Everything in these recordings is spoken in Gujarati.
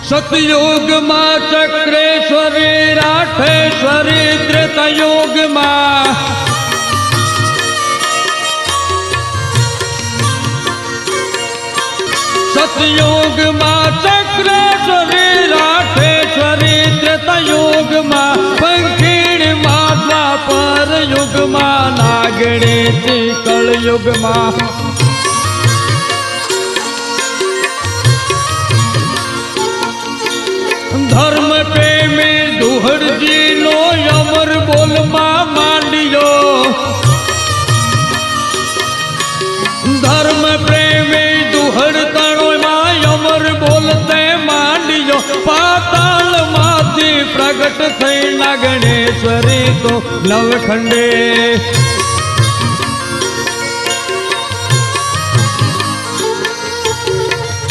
सतयुग मां चक्रेश्वरी राठेश्वरी त्रेतायुग मां सतयुग मां चक्रेश्वरी राठेश्वरी त्रेतायुग मां पंखीणी मां द्वापर युग मां नागणी थी कलयुग मां धर्म प्रेमी दुहड़ जी नो अमर बोल मां मांडियो धर्म प्रेमी दुहड़ तणो मां अमर बोलते मांडियो पाताल माथी प्रगट थई नागणेश्वरी तो नवखंडे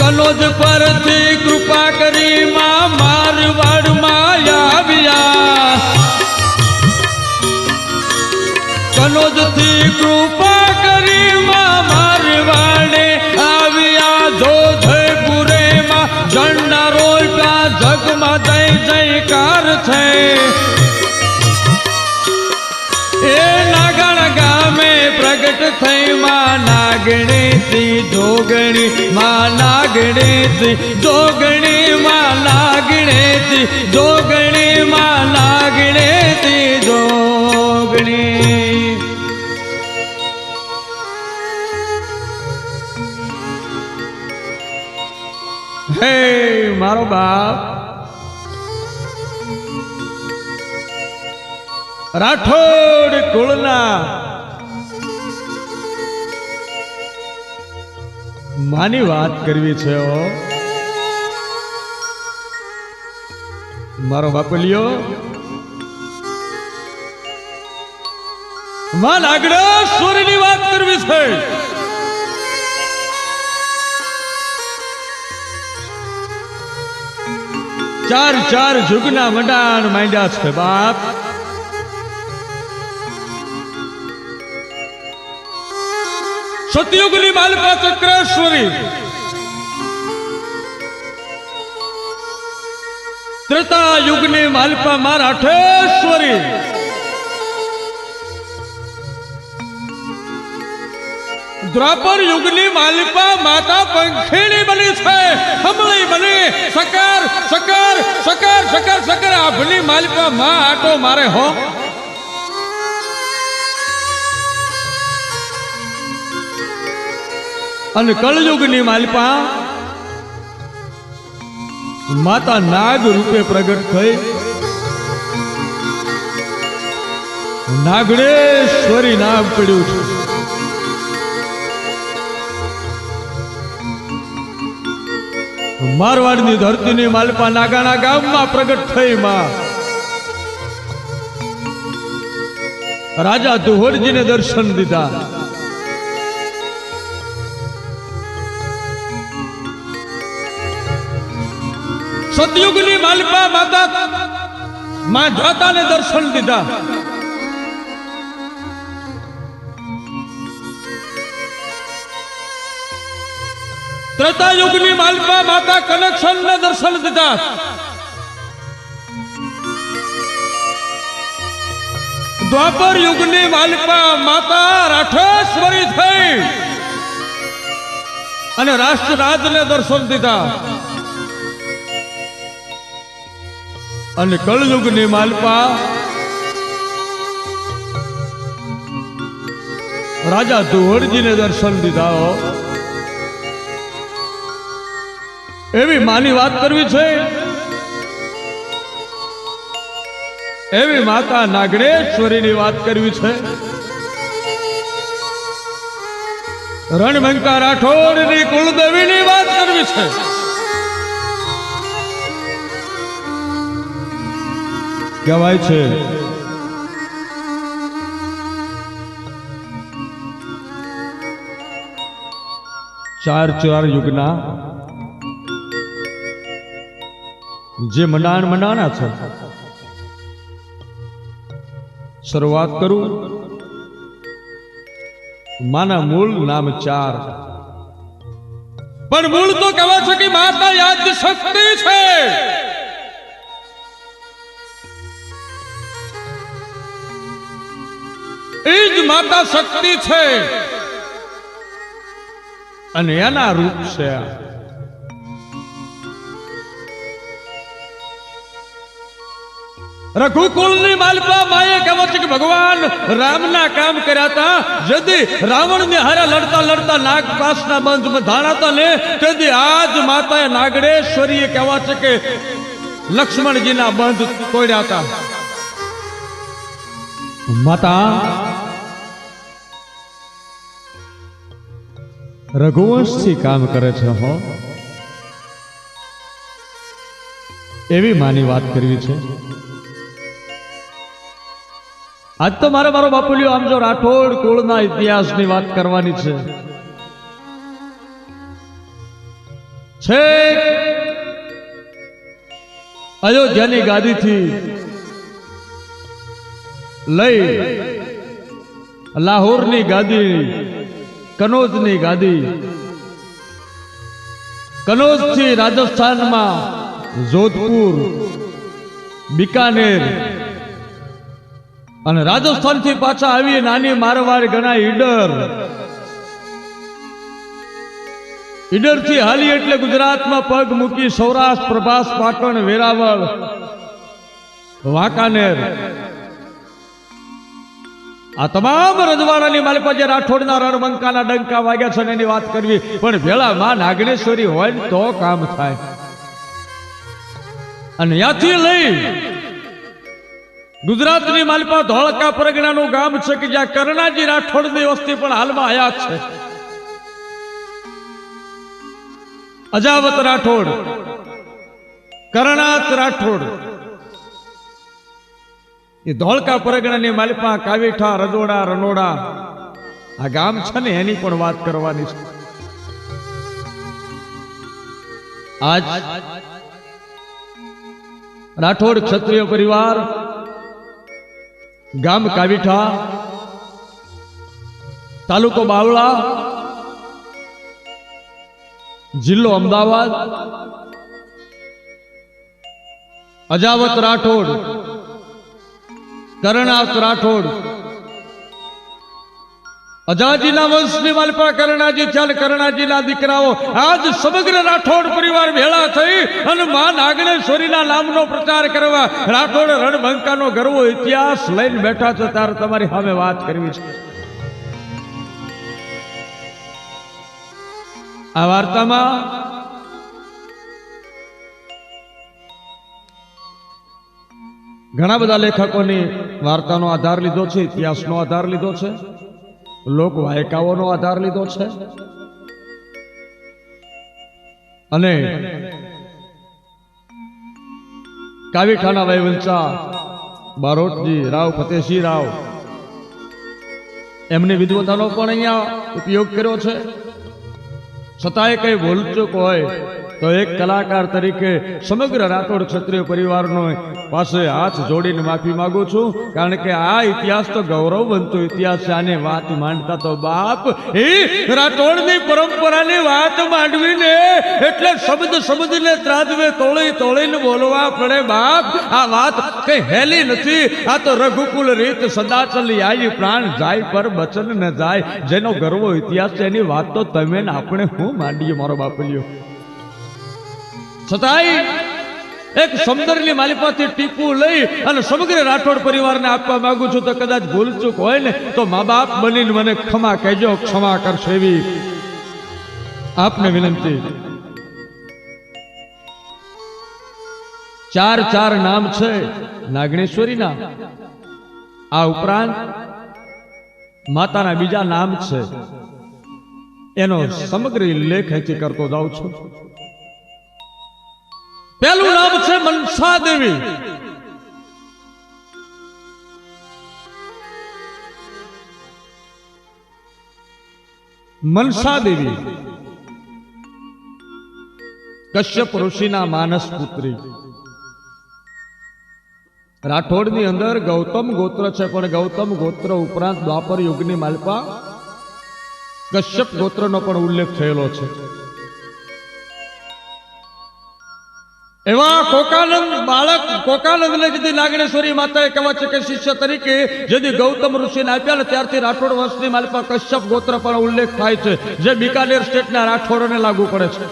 कनोज पर थी कृपा करी मां मारवाड़ माया आविया कनोज थी कृपा करी मां मारवाड़े आविया जोधपुरे मां झंडा रोटा जग मां जय जयकार छे ए नागण गामे प्रगट थई मां नागणी थी जोगणी मां नागणी थी जोगणी मां नागणी थी जोगणी मां नागणी थी जोगणी हे मारो बाप राठौड़ कुलना मानी बात करवी छे ओ मारो बापलियो मां नागणेश्वरी नी बात करवी छे चार चार जुगना मंडाण मांड्या छे बाप सतयुगनी मालपा चक्रेश्वरी त्रेता युगनी मालपा मां राठेश्वरी द्वापर युगनी मालपा माता पंखीणी बनी छे हमली बनी सकर सकर सकर सकर सकर आभली मालपा मां आटो मारे हो અને કળયુગની માલપા માતા નાગ રૂપે પ્રગટ થઈ નાગણેશ્વરી નામ પડ્યું છે મારવાડની ધરતીની માલપા નાગાના ગામમાં પ્રગટ થઈ માં રાજા દુહરજીને દર્શન દીધા सतयुगनी मालपा माता मां जाता ने दर्शन दीधा त्रेतायुगनी मालपा माता कनेक्शन ने दर्शन दीधा द्वापर युगनी मालपा माता राठेश्वरी थई अने राष्ट्रराज ने दर्शन दीधा અને કળયુગની માલપા રાજા દુહરજીને દર્શન દીધા એવી માની વાત કરવી છે એવી માતા નાગણેશ્વરીની વાત કરવી છે રણબંકા રાઠોડની કુલદેવીની વાત કરવી છે કહેવાય છે ચાર ચાર યુગના જે મંડાણા છે શરૂઆત કરું માના મૂળ નામ ચાર પણ મૂળ તો કહેવા છે કે માતા યાદ શક્તિ છે. એ જ માતા શક્તિ છે અને એના રૂપ છે. રઘુકુળની માલપા માએ કહેવા છે કે ભગવાન રામના કામ કર્યા હતા. જદી રાવણને હારે લડતા લડતા નાગપાસના બંધમાં ધાણાતા ને તેથી આજ માતાએ નાગડેશ્વરીએ કહેવા છે કે લક્ષ્મણજીના બંધ તોડ્યા હતા. માતા રઘુવંશથી કામ કરે છે હો, એવી માની વાત કરવી છે. આજ તો મારો બાપુલિયો આમ જો રાઠોડ કુળના ઇતિહાસની વાત કરવાની છે. અયોધ્યાની ગાદીથી લઈ લાહોરની ગાદી, કનોજની ગાદી, કનોજથી રાજસ્થાનમાં જોધપુર, બીકાનેર અને રાજસ્થાનથી પાછા આવી નાની મારવાડ ગણાય ઈડર, ઈડરથી હાલી એટલે ગુજરાતમાં પગ મૂકી સૌરાષ્ટ્ર, પ્રભાસ, પાટણ, વેરાવળ, વાંકાનેર, આ તમામ રજવાડાની માલિપા જે રાઠોડના રણબંકાના ડંકા વાગ્યા છે એની વાત કરવી. પણ ભેળા માં નાગણેશ્વરી હોય ને તો કામ થાય. અને ત્યાંથી લઈ ગુજરાતની માલિપા ધોળકા પરગણાનું ગામ છે કે જ્યાં કરણાજી રાઠોડની વસ્તી પણ હાલમાં હયાત છે. અજાવત રાઠોડ, કરણાત રાઠોડ, એ ધોળકા પરગણાની માલિપા કાવીઠા, રજોડા, રનોડા આ ગામ છે ને એની પણ વાત કરવાની છે. આજ રાઠોડ ક્ષત્રિય પરિવાર, ગામ કાવીઠા, તાલુકો બાવળા, જિલ્લો અમદાવાદ, અજાવત રાઠોડ, કરણાત રાઠોડ, અજાજીના વંશની માલપા કરણાજી ચાલ કરણાજીના દીકરાઓ આજ સમગ્ર રાઠોડ પરિવાર ભેળા થઈ અને માં નાગણેશ્વરીના નામનો પ્રચાર કરવા રાઠોડ રણબંકાનો ગરવો ઇતિહાસ લઈને બેઠા છો. ત્યારે તમારી સામે વાત કરવી છે. આ વાર્તામાં ઘણા બધા લેખકોની વાર્તાનો આધાર લીધો છે, ઇતિહાસનો આધાર લીધો છે, લોક વાયકાઓનો આધાર લીધો છે અને કાવીઠાના વૈવંશા બારોટજી રાવ, ફતેસિંહ રાવ એમની વિદ્વતાનો પણ અહીંયા ઉપયોગ કર્યો છે. છતાંય કઈ ભૂલચૂક હોય તો એક કલાકાર તરીકે સમગ્ર રાઠોડ ક્ષત્રિય પરિવારનો પાસે હાથ જોડીને માફી માંગુ છું. કારણ કે આ ઇતિહાસ તો ગૌરવવંતો ઇતિહાસ છે. આને વાત માંડતા તો બાપ એ રાઠોડની પરંપરાની વાત માંડવીને એટલે શબ્દને ત્રાજવે તોળીને બોલવા પડે બાપ. આ વાત કઈ હેલી નથી. આ તો રઘુકુલ રીત સદા ચલી આવી, પ્રાણ જાય પર બચન ન જાય. જેનો ગર્વ ઇતિહાસ છે એની વાત તો તમે ને આપણે હું માંડીએ મારો બાપલિયો. છતાંય એક સમુદ્રની માલિપાથી ટીપું લઈ અને સમગ્ર રાઠોડ પરિવારને આપવા માંગુ છું. તો કદાચ ભૂલચૂક હોય ને તો મા બાપ બનીને મને ક્ષમા કહેજો, ક્ષમા કરશો એવી આપને વિનંતી. ચાર નામ છે નાગણેશ્વરીના. આ ઉપરાંત માતાના બીજા નામ છે, એનો સમગ્ર લેખ અહીંથી કરતો જાઉં છું. પહેલું નામ છે મનસા દેવી. મનસા દેવી કશ્યપ ઋષિના માનસ પુત્રી. રાઠોડની અંદર ગૌતમ ગોત્ર છે, પણ ગૌતમ ગોત્ર ઉપરાંત દ્વાપર યુગની માલપા કશ્યપ ગોત્રનો પણ ઉલ્લેખ થયેલો છે. એવા કોકાનંદ બાળક કોકાનંદને જેથી નાગણેશ્વરી માતાએ કહેવા છે કે શિષ્ય તરીકે જેથી ગૌતમ ઋષિને આપ્યા ને ત્યારથી રાઠોડ વંશની માલિકા કશ્યપ ગોત્ર પણ ઉલ્લેખ થાય છે, જે બિકાનેર સ્ટેટના રાઠોડોને લાગુ પડે છે.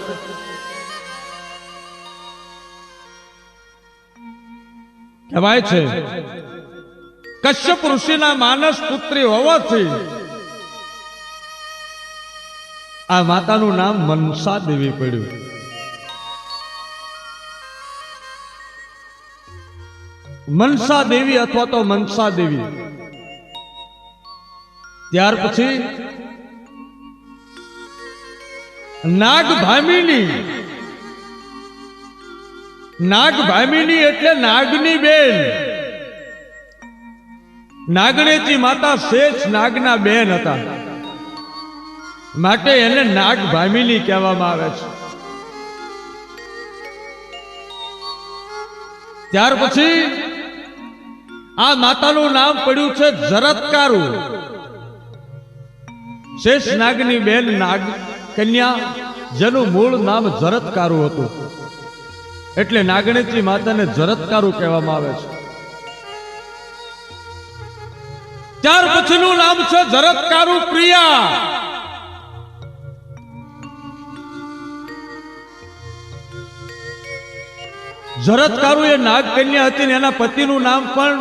કહેવાય છે કશ્યપ ઋષિના માનસ પુત્રી હોવાથી આ માતાનું નામ મનસા દેવી પડ્યું. મનસા દેવી અથવા તો મનસા દેવી. ત્યાર પછી નાગભામિની. નાગભામિની એટલે નાગની બેન. નાગણેજી માતા શેષ નાગના બેન હતા, માટે એને નાગભામિની કહેવામાં આવે છે. ત્યાર પછી આ માતાનું નામ પડ્યું છે જરતકારુ. શેષ નાગની બેન નાગ કન્યા, જેનું મૂળ નામ જરતકારુ હતું, એટલે નાગણેજી માતાને જરતકારુ કહેવામાં આવે છે. ત્યાર પછીનું નામ છે જરતકારુ પ્રિયા. જરતકારુ એ નાગકન્યા હતી ને એના પતિનું નામ પણ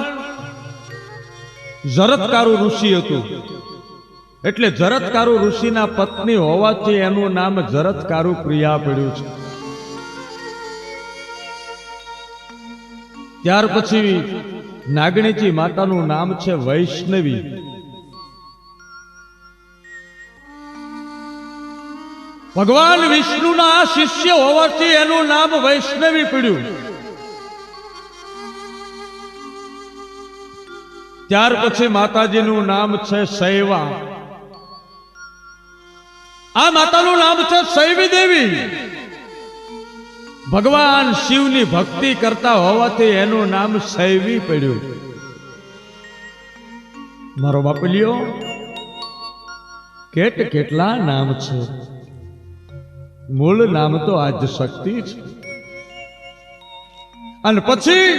જરતકારુ ઋષિ હતું, એટલે જરતકારુ ઋષિના પત્ની હોવાથી એનું નામ જરતકારુ પ્રિયા પડ્યું છે. ત્યાર પછી નાગણેજી માતાનું નામ છે વૈષ્ણવી. ભગવાન વિષ્ણુના શિષ્ય હોવાથી એનું નામ વૈષ્ણવી પડ્યું. ત્યાર પછી માતાજીનું નામ છે શૈવા. આ માતાનું નામ છે શૈવી દેવી. ભગવાન શિવની ભક્તિ કરતા હોવાથી એનું નામ શૈવી પડ્યું. મારો બાપલિયો, કેટલા નામ છે. મૂળ નામ તો આજ શક્તિ છે. અને પછી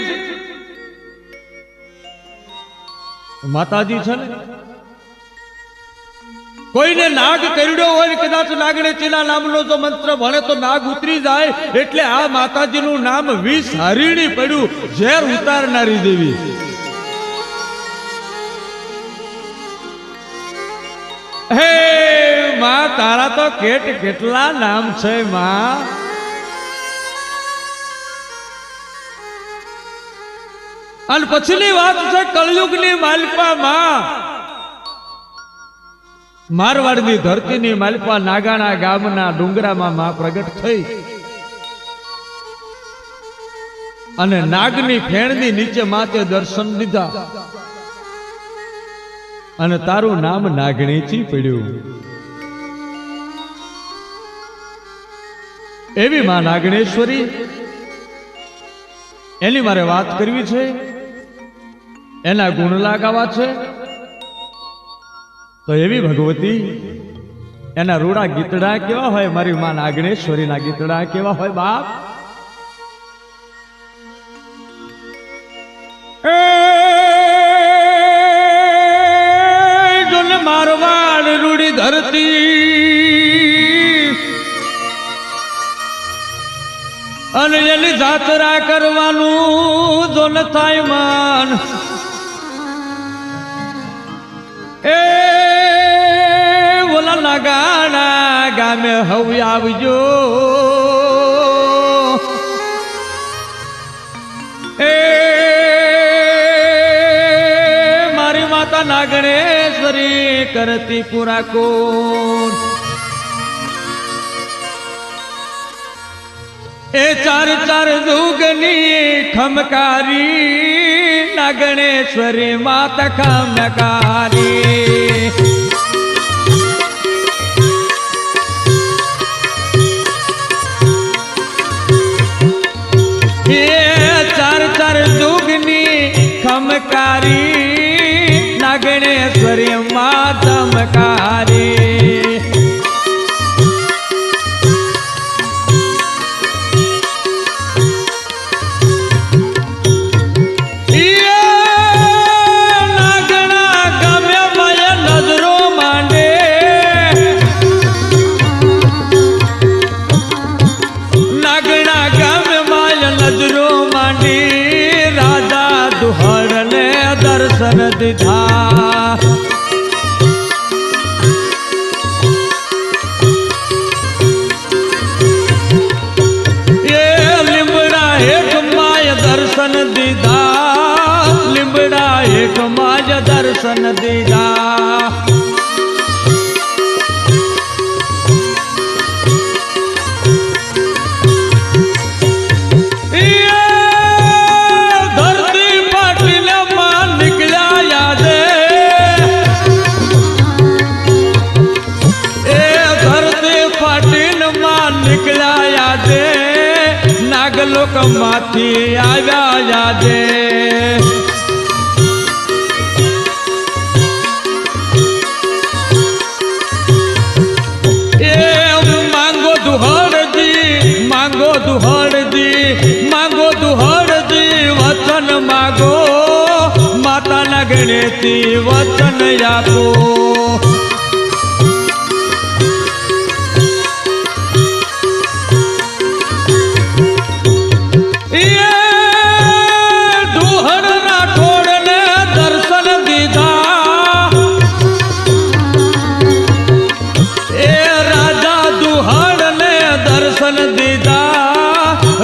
માતાજી છે ને, કોઈને નાગ કરડ્યો હોય, કદાચ નાગણેજીના નામનો જો મંત્ર ભણે તો નાગ ઉતરી જાય, એટલે આ માતાજીનું નામ વિષ હરિણી પડ્યું, ઝેર ઉતારનારી દેવી. હે માં, તારા તો કેટલા નામ છે માં. અને પછીની વાત છે કળયુગની માલિકા માં. મારવાડની ધરતીની માલિકા નાગાણા ગામના ડુંગરામાં માં પ્રગટ થઈ અને નાગની ફેણની નીચે માતે દર્શન દીધા અને તારું નામ નાગણેજી પડ્યું. એવી માં નાગણેશ્વરી, એની મારે વાત કરવી છે, એના ગુણ લાગાવા છે. તો એવી ભગવતી, એના રૂડા ગીતડા કેવા હોય, મારી માં નાગણેશ્વરીના ગીતડા કેવા હોય બાપ. જોન મારવાડ રૂડી ધરતી અને એની જાત્રા કરવાનું જો ન થાય માન. એ ઓલા નાગાણા ગામે હવે આવજો. એ મારી માતા નાગણેશ્વરી કરતી પૂરા કોણ. એ ચાર દુગની ખમકારી નાગણેશ્વરી માતા ખમકારી. એ ચાર દુગની ખમકારી નાગણેશ્વરી માતા ખમકારી. દીધા એ લીમડા હેઠ માય દર્શન દીધા લીમડા હેઠ માય દર્શન દીધા નાગલોક માંથી આવ્યા યાદે એ માંગો દુહળજી માંગો દુહળજી માંગો દુહળજી વચન માગો માતાના ગણેતી વચન આપો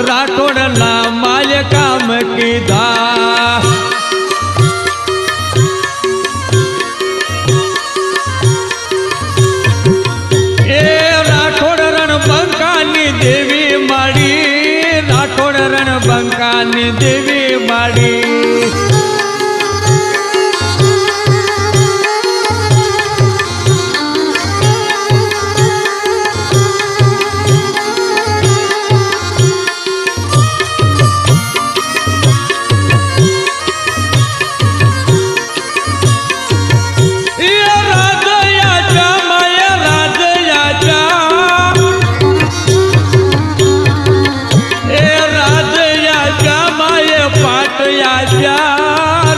રાઠોડના માય કામ કીધા એ રાઠોડ રણબંકાની દેવી માડી રાઠોડ રણબંકાની દેવી માડી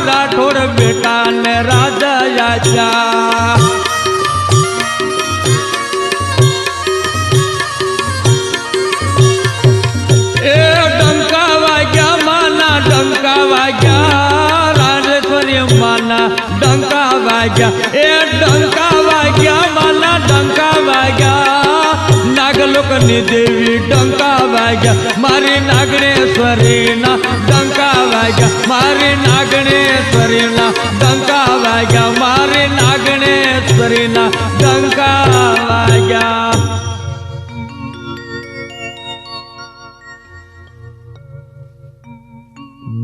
રાઠોડ બેટા ને રાજા યાચા એ ડંકા વાગ્યા માના ડંકા વાગ્યા રાજેશ્વરી માના ડંકા વાગ્યા એ ડંકા વાગ્યા માના ડંકા વાગ્યા નાગલોકની દેવી ડંકા વાગ્યા મારી નાગણેશ્વરીના ડંકા વાગ્યા મારી નાગણેશ્વરીના ડંકા વાગ્યા મારી નાગણેશ્વરીના ડંકા વાગ્યા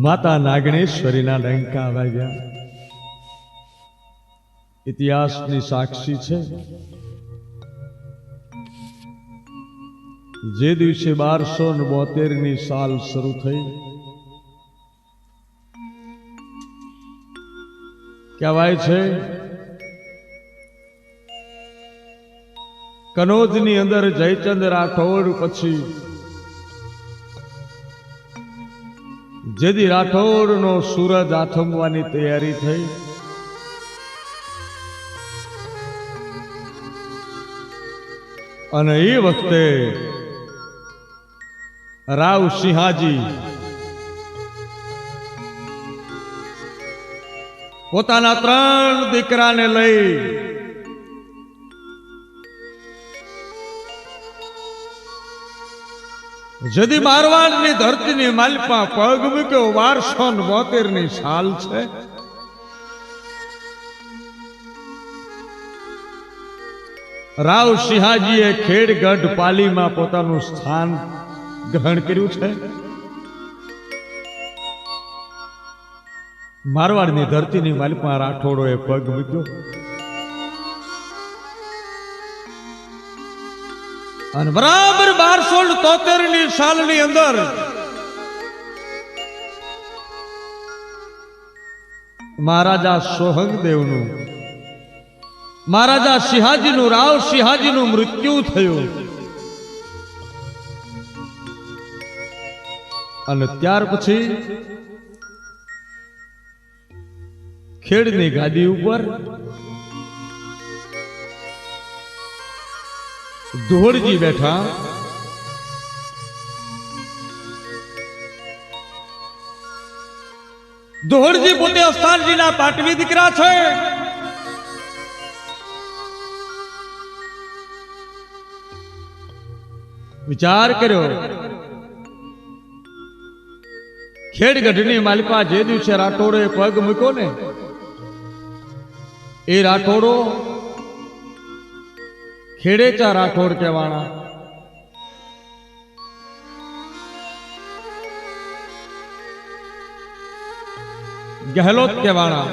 માતા નાગણેશ્વરીના ડંકા વાગ્યા ઇતિહાસની સાક્ષી છે જે દિવસે 1272ની સાલ શરૂ થઈ કહેવાય છે કનોજની અંદર જયચંદ રાઠોડ પછી જેદી રાઠોડનો સૂરજ આથમવાની તૈયારી થઈ અને એ વખતે રાવ સિંહાજી પોતાના 3 દીકરાને લઈ જદી મારવાડની ધરતીની માલિપા પગ મૂક્યો 1272ની સાલ છે રાવ સિંહાજીએ ખેડગઢ પાલીમાં પોતાનું સ્થાન ગ્રહણ કર્યું છે મારવાડની ધરતીની માલિપા રાઠોડોએ પગ મૂક્યો અને બરાબર 1273ની સાલની અંદર મહારાજા સોહંગદેવનું મહારાજા સિંહાજીનું રાવ સિંહાજીનું મૃત્યુ થયું અને ત્યાર પછી ખેડની ગાદી ઉપર દોહડજી બેઠા દોહરજી પોતે અસ્થાનજીના પાટવી દીકરા છે. વિચાર કર્યો, ખેડગઢની માલિપા જે દિવસે રાઠોડે પગ મૂક્યો ને, એ રાઠોડો ખેડેચા રાઠોડ કહેવાના. ગહેલોત કહેવાના.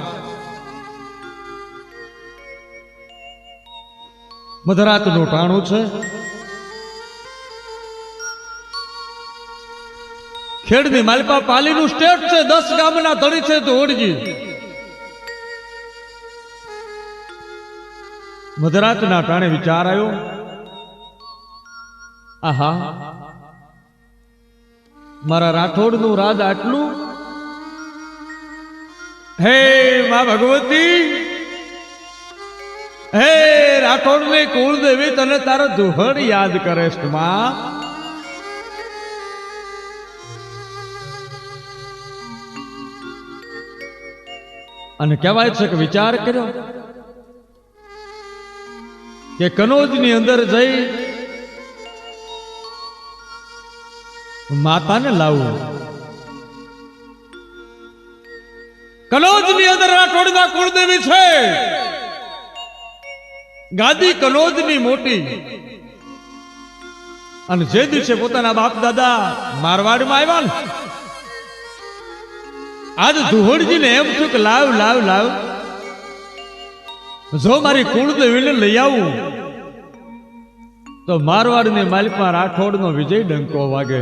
મધરાતનું ટાણું છે. ખેડની માલિપા પાલીનું સ્ટેટ છે. 10 ગામના ધણી છે દોહરજી. મધરાતના ટાણે વિચાર આવ્યો, આહા, મારા રાઠોડનું રાજ આટલું. હે મા ભગવતી, હે રાઠોડની કુળદેવી, તને તારો દોહડ યાદ કરે છે માં. અને કહેવાય છે કે વિચાર કર્યો કે કનોજની અંદર જઈ માતાને લાવવું. કનોજની અંદર રાઠોડના કુળદેવી છે. ગાદી કનોજની મોટી. અને જે દિવસે પોતાના બાપ દાદા મારવાડમાં આવ્યા ને, આજ દોહરજીને એમ થયું કે લાવ લાવ લાવ, જો મારી કુળદેવીને લઈ આવું તો મારવાડની માલિકમાં રાઠોડનો વિજય ડંકો વાગે.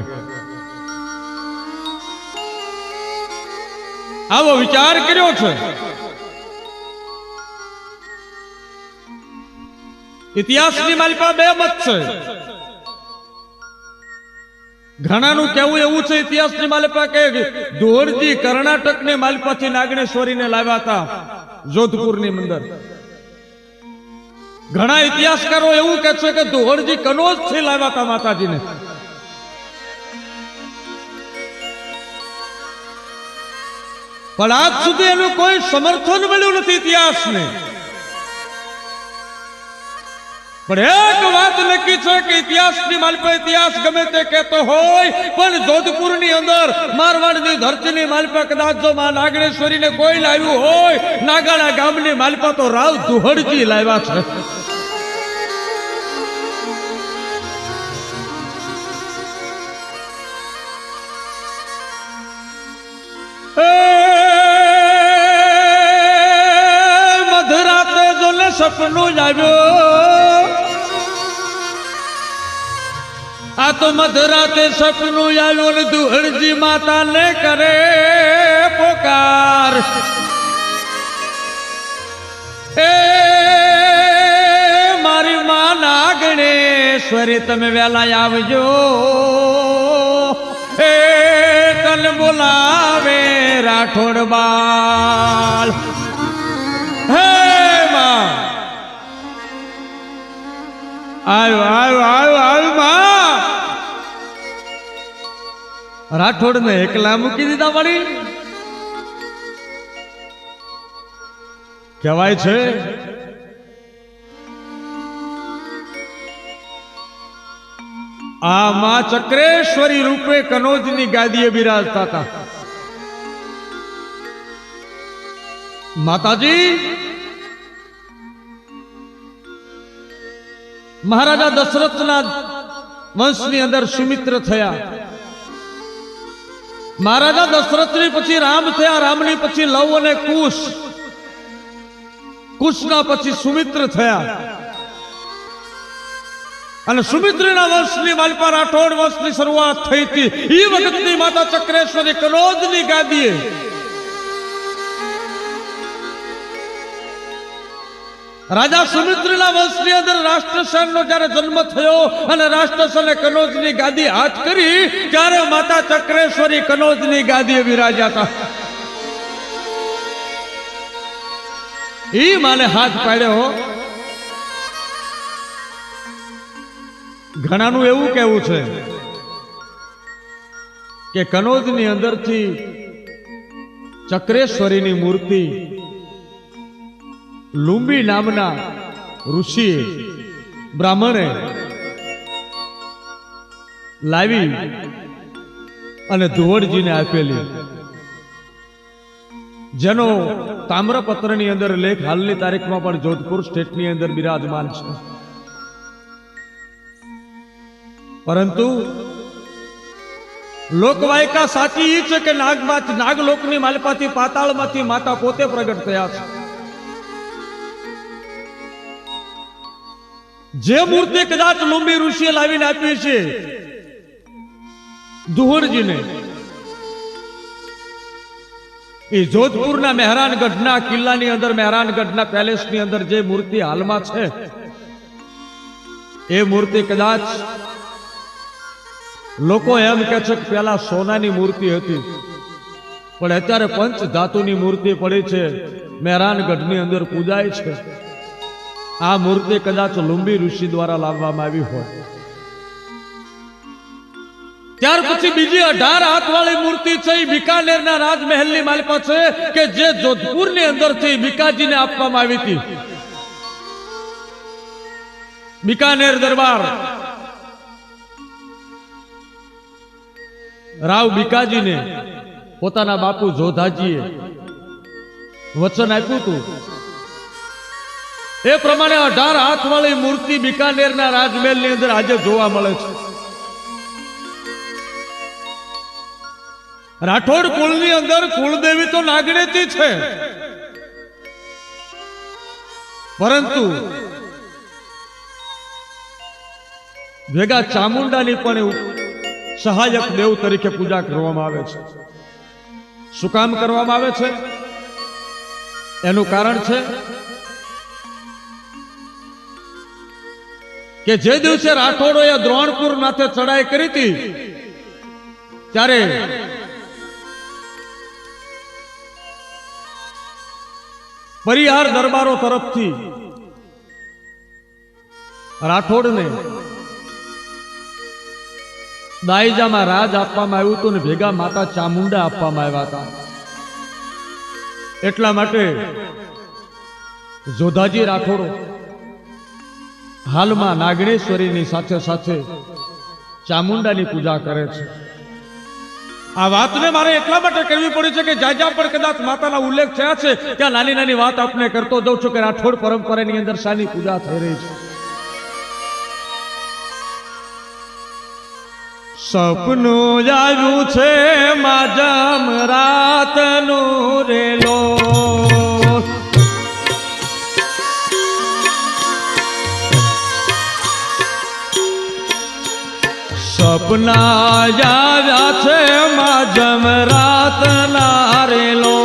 આવો વિચાર કર્યો છે. ઇતિહાસની માલિકા બે મત છે. ઘણાનું કહેવું એવું છે ઇતિહાસની માલિકા કે દોહરજી કર્ણાટકની માલિકાથી નાગણેશ્વરીને લાવ્યા હતા જોધપુરની અંદર. ઘણા ઇતિહાસકારો એવું કહે છે કે દોહરજી કનોજ થી લાવ્યા હતા માતાજીને. પણ આજ સુધી એનું કોઈ સમર્થન મળ્યું નથી ઇતિહાસને. પણ એક વાત નક્કી છે કે ઇતિહાસની માલિકા ઇતિહાસ ગમે તે કહેતો હોય, પણ જોધપુરની અંદર મારવાડની ધરતીની માલિકા કદાચ જો માં નાગણેશ્વરીને કોઈ લાવ્યું હોય, નાગાણા ગામની માલિકા તો રાવ દોહરજી લાવ્યા છે. મધરાતે જોને સપનું આવ્યો, આ તો મધરાતે સપનું આવ્યું ને દોહરજી માતાને કરે પોકાર. એ મારી માં નાગણેશ્વરી તમે વેલા આવજો, એ તને બોલાવે રાઠોડ બાળ. હે માં આવ્યો આવ્યો આવ્યો આવ્યો માં. રાઠોડ ને એકલા મૂકી દીધા વળી. કહેવાય છે આ માં ચક્રેશ્વરી રૂપે કનોજની ગાદીએ બિરાજતા હતા. માતાજી મહારાજા દશરથના વંશની અંદર સુમિત્ર થયા. મહારાજા દશરથની પછી રામ થયા, રામની પછી લવ અને કુશ, કુશના પછી સુમિત્ર થયા. અને સુમિત્રના વંશની માલિકા રાઠોડ વંશની શરૂઆત થઈ હતી. એ વખતની માતા ચક્રેશ્વરી કનોજની ગાદીએ રાજા સુમિત્રના વંશની અંદર રાષ્ટ્રસેનનો જ્યારે જન્મ થયો અને રાષ્ટ્રસેને કનોજની ગાદી હાથ કરી, ત્યારે માતા ચક્રેશ્વરી કનોજની ગાદીએ બિરાજ્યા હતા. ઈ માને હાથ પાડ્યો. ઘણાનું એવું કહેવું છે કે કનોજની અંદરથી ચક્રેશ્વરીની મૂર્તિ લુંબી નામના ઋષિએ બ્રાહ્મણે લાવી અને ધુવડજીને આપેલી, જેનો તામ્રપત્રની અંદર લેખ હાલની તારીખમાં પણ જોધપુર સ્ટેટની અંદર બિરાજમાન છે. પરંતુ લોકવાયકા સાચી એ છે કે નાગલોકની માલપાથી પાતાળમાંથી માતા પોતે પ્રગટ થયા છે. જે મૂર્તિ કદાચ લુંબી ઋષિએ લાવીને આપી છે દુહડજીને, એ જોધપુરના મહેરાનગઢના કિલ્લાની અંદર, મહેરાનગઢના પેલેસની અંદર જે મૂર્તિ હાલમાં છે, એ મૂર્તિ કદાચ લોકો એમ કે છે કે પેલા સોનાની મૂર્તિ હતી, પણ અત્યારે પંચ ધાતુની મૂર્તિ પડી છે, મહેરાનગઢની અંદર પૂજાય છે. આ મૂર્તિ કદાચ લુંબી ઋષિ દ્વારા લાવવામાં આવી હોય. ત્યાર પછી બીજી 18 હાથવાળી મૂર્તિ છે, એ બિકાનેરના રાજમહેલની માલિકા છે, કે જે જોધપુરની અંદરથી બિકાજીને આપવામાં આવી હતી. બિકાનેર દરબાર રાવ બિકાજીને પોતાના બાપુ જોધાજીએ વચન આપ્યું હતું. એ પ્રમાણે 18 હાથવાળી મૂર્તિ બિકાનેરના રાજમહેલની અંદર આજે જોવા મળે છે. રાઠોડ કુળની અંદર કુળદેવી તો નાગણેતી છે, પરંતુ ભેગા ચામુંડાની પણ સહાયક દેવ તરીકે પૂજા કરવામાં આવે છે. શું કામ કરવામાં આવે છે? એનું કારણ છે કે જે દિવસે રાઠોડોએ દ્રોણપુર માથે ચડાઈ કરી હતી, ત્યારે પરિહાર દરબારો તરફથી રાઠોડને દાઈજામાં રાજ આપવામાં આવ્યું હતું ને ભેગા માતા ચામુંડા આપવામાં આવ્યા હતા. એટલા માટે જોધાજી રાઠોડો હાલમાં નાગણેશ્વરીની સાથે સાથે ચામુંડાની પૂજા કરે છે. આ વાતને મારે એટલા માટે કહેવી પડી છે કે જ્યાં પણ કદાચ માતાના ઉલ્લેખ થયા છે, ત્યાં નાની નાની વાત આપને કરતો જઉં છું કે રાઠોડ પરંપરાની અંદર શાની પૂજા થઈ રહી છે. સપનું આવ્યું છે માજમ રાતનું રેલો, સપના આવ્યા છે માજમ રાતના રેલો,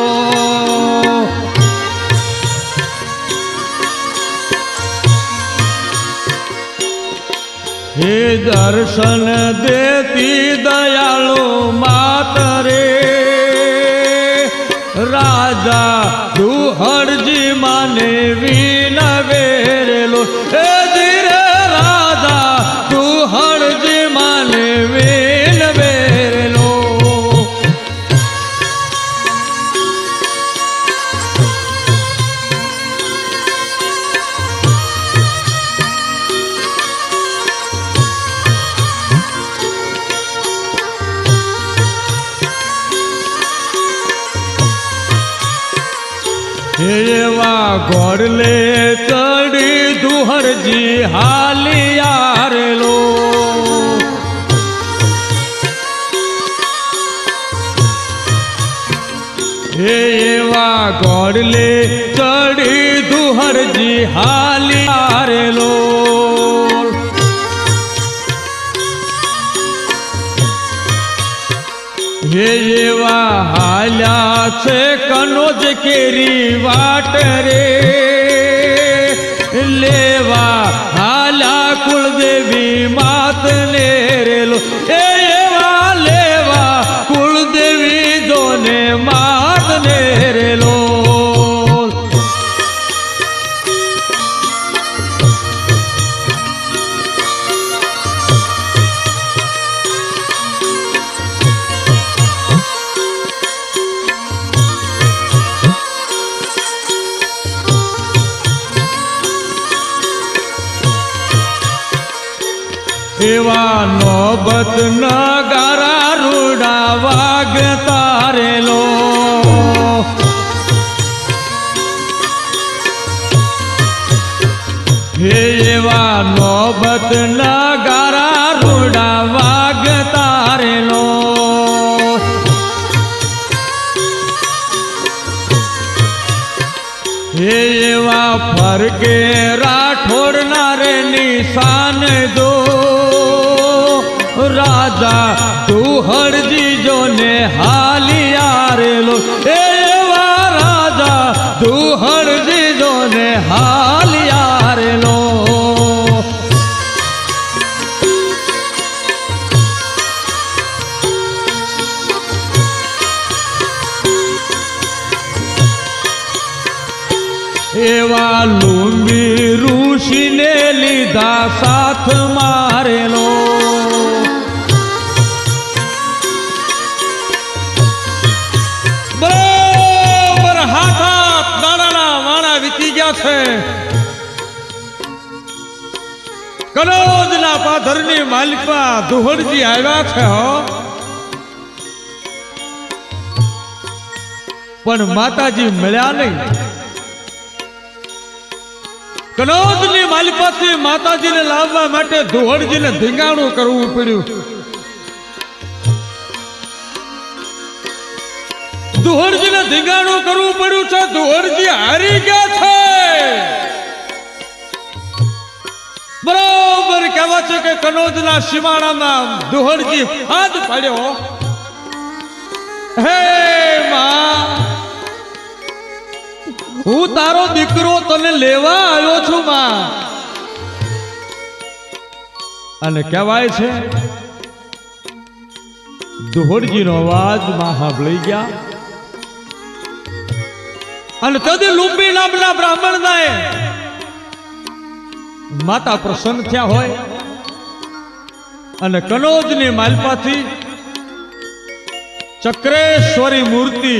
હે દર્શન દેતી દયાળુ માત રે, રાજા દુહડજી માને વિનવેરેલો, હે ધીરે રાજા દુહડજી માને વિનવેરેલો. એવા ઘોડલે ચડી દુહડજી હાલિયા રેલો, એવા ઘોડલે ચડી દુહડજી હાલિયા રેલો, એવા હાલ્યા છે કનોજ કેરી વાટ રે, લેવા હાલ્યા કુળદેવી માતને રેલો, એવા લેવા કુળદેવી જોને માતને રેલો. એવા નોબત નગારા રૂડા વાગતા રેલો હે એવા નોબત નગારા રૂડા વાગતા રેલો હે એવા ફરકે રાઠોડના રે નિશાન દો રાજા તું હરજીજો ને હાલિયા રેલો એવા રાજા તું હરજીજો ને હાલિયા રેલો એવા લુંબી ઋષિને લીધા સાથ મારેલો બરોબર હાથ દાડાના વાણા વીતી ગયા છે કનોજના પાથરની માલિકા દુહડજી આવ્યા છે હો પણ માતાજી મળ્યા નહીં કનોજની માલિકાથી માતાજીને લાવવા માટે દુહડજીને ધીંગાણું કરવું પડ્યું દુહડજીને ધીંગાણું કરવું પડ્યું છે દુહડજી હારી ગયા છે બરોબર કહેવા છે કે કનોજના સીમાડામાં દુહડજી હાથ પાડ્યો હે માં હું તારો દીકરો તને લેવા આવ્યો છું માં અને કહેવાય છે દુહડજીનો અવાજ માં સાંભળી ગયા અને તદી લુંબી નામના બ્રાહ્મણના માતા પ્રસન્ન થયા હોય અને કનોજની માલપાથી ચક્રેશ્વરી મૂર્તિ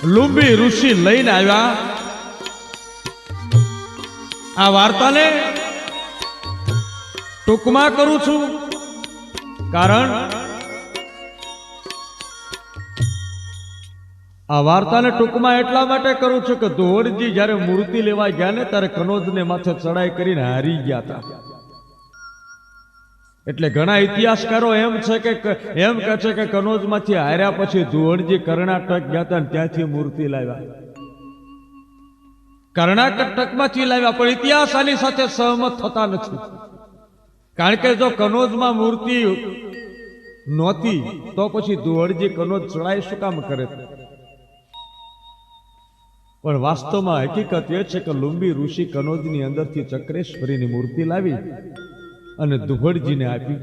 લુંબી ઋષિ લઈને આવ્યા આ વાર્તાને ટૂંકમાં કરું છું કારણ આ વાર્તાને ટૂંકમાં એટલા માટે કરું છું કે દુહડજી જ્યારે મૂર્તિ લેવા ગયા ને ત્યારે કનોજને માથે ચડાઈ કરીને હારી ગયા હતા એટલે ઘણા ઇતિહાસકારો એમ છે કે એમ કહે છે કે કનોજમાંથી હાર્યા પછી દુહડજી કર્ણાટક ગયા હતા ત્યાંથી મૂર્તિ લાવ્યા કર્ણાટકમાંથી લાવ્યા પણ ઇતિહાસ આની સાથે સહમત થતા નથી કારણ કે જો કનોજમાં મૂર્તિ નહોતી તો પછી દુહડજી કનોજ ચડાઈ શું કામ કરે પણ વાસ્તવમાં હકીકત એ છે કે લુંબી ઋષિ કનોજની અંદરથી ચક્રેશ્વરીની મૂર્તિ લાવી અને દુહડજીને આપી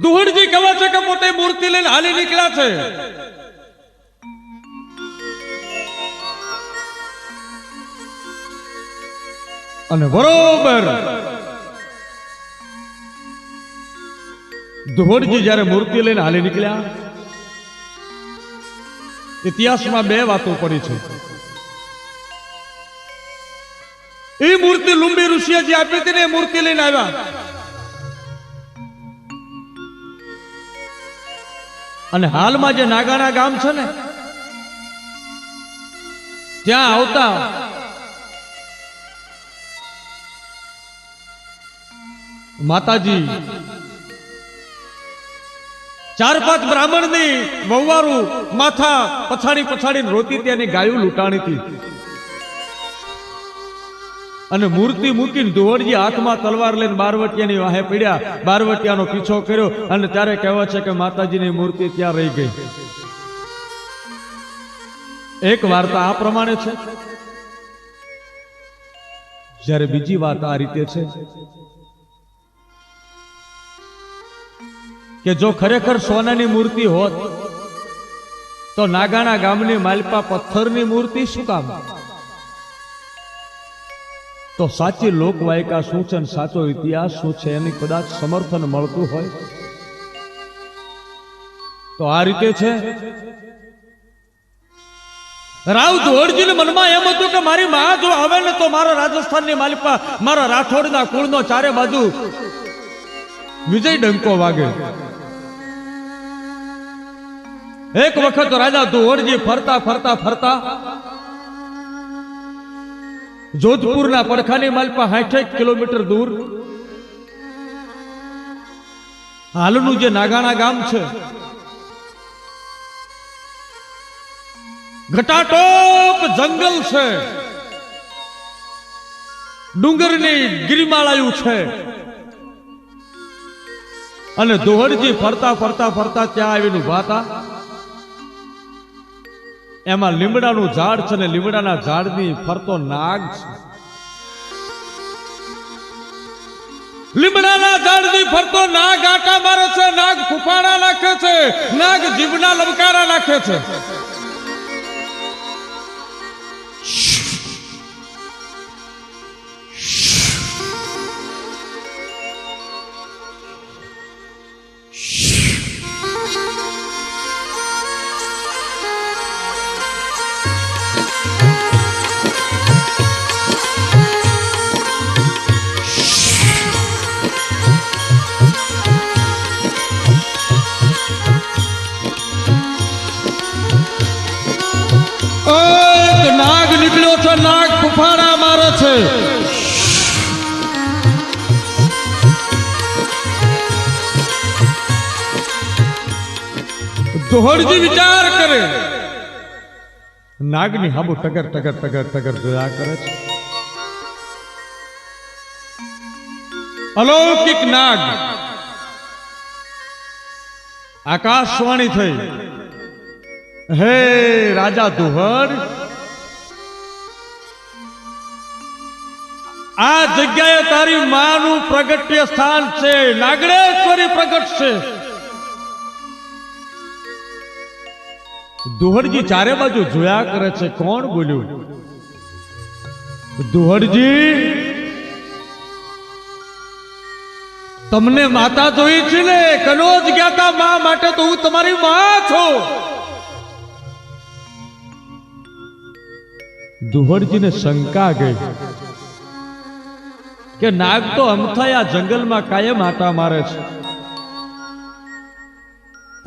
દુહડજી કહે છે કે પોતે મૂર્તિ લઈને હાલી નીકળ્યા છે અને બરોબર દુહડજી જ્યારે મૂર્તિ લઈને હાલી નીકળ્યા ઇતિહાસમાં બે વાતો પડી છે એ મૂર્તિ લુંબી ઋષિએ જે આપી હતી ને એ મૂર્તિ લઈને આવ્યા અને હાલમાં જે નાગાણા ગામ છે ને ત્યાં આવતા માતાજી 4-5 બ્રાહ્મણની વહુવારું માથા પછાડી રોતી ત્યાંની ગાયું લૂંટાણી હતી અને મૂર્તિ મૂકીને દુહડજી હાથમાં તલવાર લઈને બારવટિયાની વાહે પડ્યા બારવટિયાનો પીછો કર્યો અને ત્યારે કહેવાય છે કે માતાજીની મૂર્તિ ત્યાં રહી ગઈ એક વાર્તા આ પ્રમાણે છે જ્યારે બીજી વાત આ રીતે છે કે જો ખરેખર સોનાની મૂર્તિ હોત તો નાગાણા ગામની માલપા પથ્થરની મૂર્તિ શું કામ તો સાચી લોકવાયકા શું છે અને સાચો ઇતિહાસ શું છે એની કદાચ સમર્થન મળતું હોય તો આ રીતે છે રાવ ધોળજીને મનમાં એમ હતું કે મારી માં જો આવે ને તો મારા રાજસ્થાનની માલિકા મારા રાઠોડના કુળનો ચારે બાજુ વિજય ડંકો વાગે. એક વખત રાજા ધોળજી ફરતા ફરતા ફરતા જોધપુરના પડખાની માલિકા 60 કિલોમીટર દૂર હાલનું જે નાગાણા ગામ છે, ઘટાટોપ જંગલ છે, ડુંગરની ગિરિમાળાયું છે, અને દોહડજી ફરતા ફરતા ફરતા ત્યાં આવીને ઉભા હતા. એમાં લીમડાનું ઝાડ છે ને લીમડાના ઝાડની ફરતો નાગ છે. લીમડાના ઝાડની ફરતો નાગ આટા મારે છે, નાગ ફૂફાડા નાખે છે, નાગ જીભના લબકારા નાખે છે. નાગ નીકળ્યો છે, નાગ ફૂફાડા મારે છે. દોહડજી વિચાર કરે, નાગની હાબુ ટગર ટગર ટગર ટગર જોયા કરે છે. અલૌકિક નાગ. આકાશવાણી થઈ, હે રાજા દોહડ, આ જગ્યાએ તારી માનું પ્રગટ્ય સ્થાન છે, નાગણેશ્વરી પ્રગટ છે. દોહડજી ચારે બાજુ જોયા કરે છે, કોણ બોલ્યું? દોહડજી, તમને માતા જોઈ છે ને, કનોજ ગયા તા મા માટે, તો હું તમારી માં છું. દોહડજીને શંકા ગઈ કે નાગ તો અમથાયા જંગલમાં કાયમ આટા મારે છે,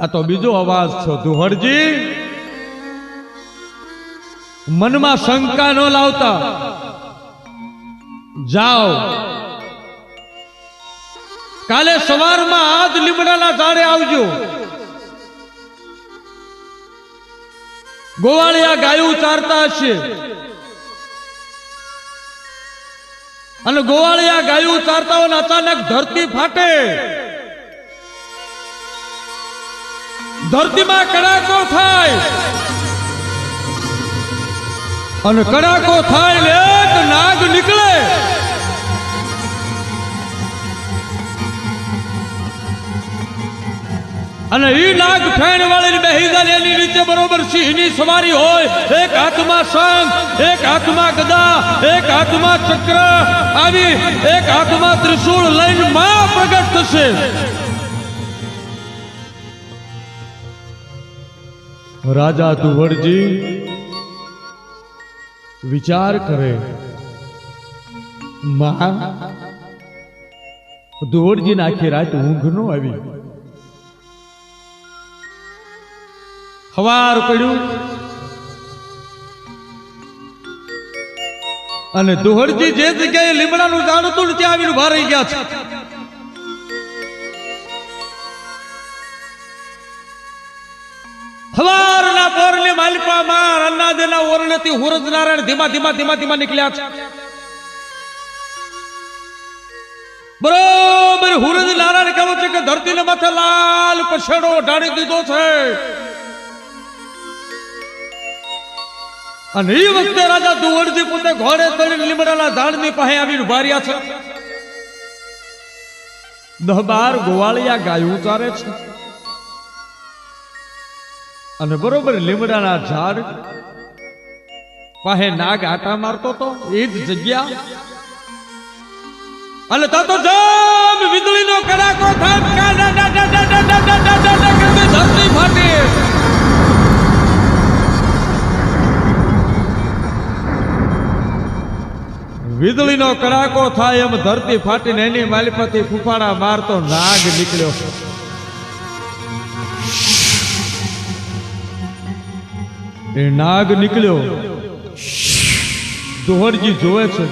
આ તો બીજો અવાજ છે. દોહડજી, મનમાં શંકા ન લાવતા, જાઓ કાલે સવારમાં આજ લીમડાના ઝાડે આવજો. ગોવાળિયા ગાયું ચારતા હશે, અને ગોવાળિયા ગાયું ચારતા હોય અચાનક ધરતી ફાટે, ધરતીમાં કડાકો થાય, અને કડાકો થાય ને એક નાગ નીકળે. અને ઈ નાગ ફેણ વાળી બેહી જાય, એની નીચે બરોબર સિંહની સવારી હોય, એક હાથમાં શંખ, એક હાથમાં ગદા, એક હાથમાં ચક્ર, આવી એક હાથમાં ત્રિશૂળ લઈને માં પ્રગટ થશે. રાજા દોહડજી વિચાર કરે, માં, દોહડજીને આખી રાત ઊંઘ ન આવી. સવાર પડ્યું અને દોહડજી જે જગ્યાએ લીમડાનું ઝાડ હતું ત્યાં આવીને ઉભા રહી ગયા છે. સવારના પોરની માલિકા માં અન્નાદેના ઓરણેથી હુરજ નારાયણ ધીમા ધીમા ધીમા ધીમા નીકળ્યા છે. બરોબર હુરજ નારાયણ કહે છે કે ધરતીને માથે લાલ પછેડો ઢાળી દીધો છે. અને એ વખતે રાજા દોહડજી પોતે ઘોડે ચડીને લીમડાના ઝાડની પાસે આવીને ઉભા રહ્યા છે. 10-12 ગોવાળિયા ગાયું ચારે છે, અને બરોબર લીમડાના ઝાડ પાસે નાગ આટા મારતો તો એ જ જગ્યા, અને તો જમ વીજળીનો કડાકો થાય, ધરતી ફાટે. વીજળીનો કડાકો થાય એમ ધરતી ફાટીને એની માલિપાથી ફૂફાડા મારતો નાગ નીકળ્યો. એ નાગ નીકળ્યો. દોહરજી જોવે છે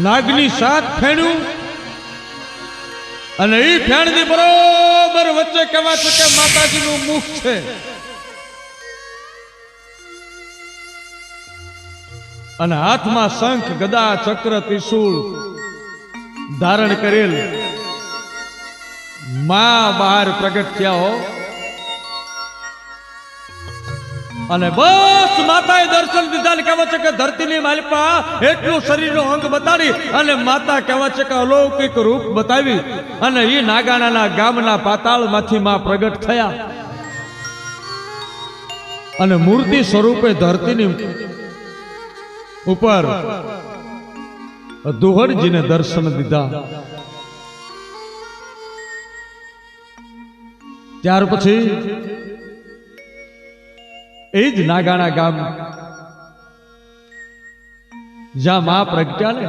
નાગની સાત ફેણ્યું અને એ ફેણની બરોબર વચ્ચે કહેવા છે કે માતાજીનું મુખ છે. અને હાથમાં શંખ ગદા ચક્ર ત્રિશૂળ ધારણ કરેલ માં બહાર પ્રગટ થયા હો. અને બસ માતાએ દર્શન દીધા. કહેવા છે કે ધરતીની માલિપા એટલું શરીરનો અંગ બતાડી અને માતા કહેવા છે કે અલૌકિક રૂપ બતાવી અને એ નાગાણાના ગામના પાતાળમાંથી માં પ્રગટ થયા અને મૂર્તિ સ્વરૂપે ધરતીની ઉપર દુહરજીને દર્શન દીધા. ત્યાર પછી એ જ નાગાણા ગામ જ્યાં માં પ્રગટ્યા ને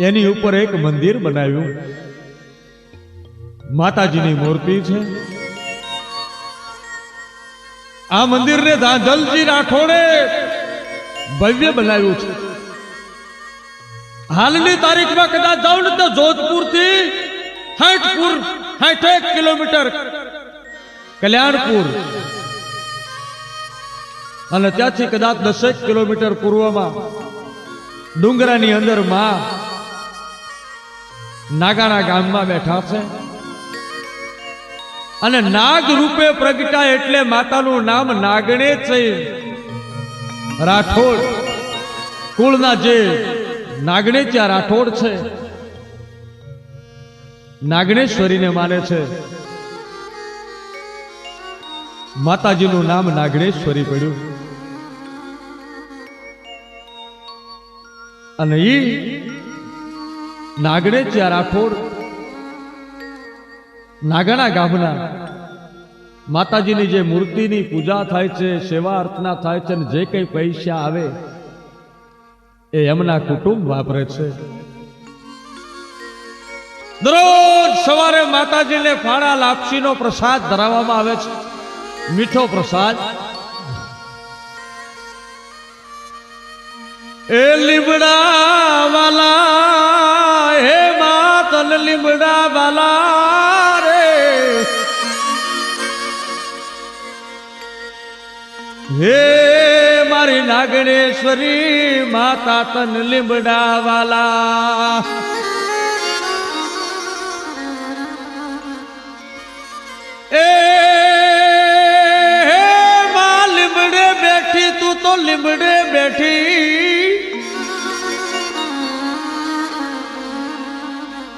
એની ઉપર એક મંદિર બનાવ્યું. માતાજીની મૂર્તિ છે. આ મંદિરને ધાંધલજી રાઠોડે ભવ્ય બનાવ્યું છે. હાલની તારીખમાં કદાચ જાવ ને તો જોધપુર થી 60 કિલોમીટર કલ્યાણપુર અને ત્યાંથી કદાચ 10 કિલોમીટર પૂર્વમાં ડુંગરાની અંદર માં નાગાણા ગામમાં બેઠા છે. અને નાગ રૂપે પ્રગટા એટલે માતાનું નામ નાગણે છે. રાઠોડ કુળના જે નાગણેચ્યા રાઠોડ છે નાગણેશ્વરીને માને છે. માતાજીનું નામ નાગણેશ્વરી પડ્યું. અને એ નાગણેચ્યા રાઠોડ નાગાણા ગામના માતાજીની જે મૂર્તિની પૂજા થાય છે, સેવા અર્ચના થાય છે, અને જે કઈ પૈસા આવે એ એમના કુટુંબ વાપરે છે. દરરોજ સવારે માતાજીને ફાળા લાપસીનો પ્રસાદ ધરાવવામાં આવે છે, મીઠો પ્રસાદ. એ લીમડા વાલા હે માતન લીમડા વાલા રે, હે મારી નાગણેશ્વરી માતા તન લીમડા વાલા. એ માં લીમડે બેઠી તું તો લીમડે બેઠી,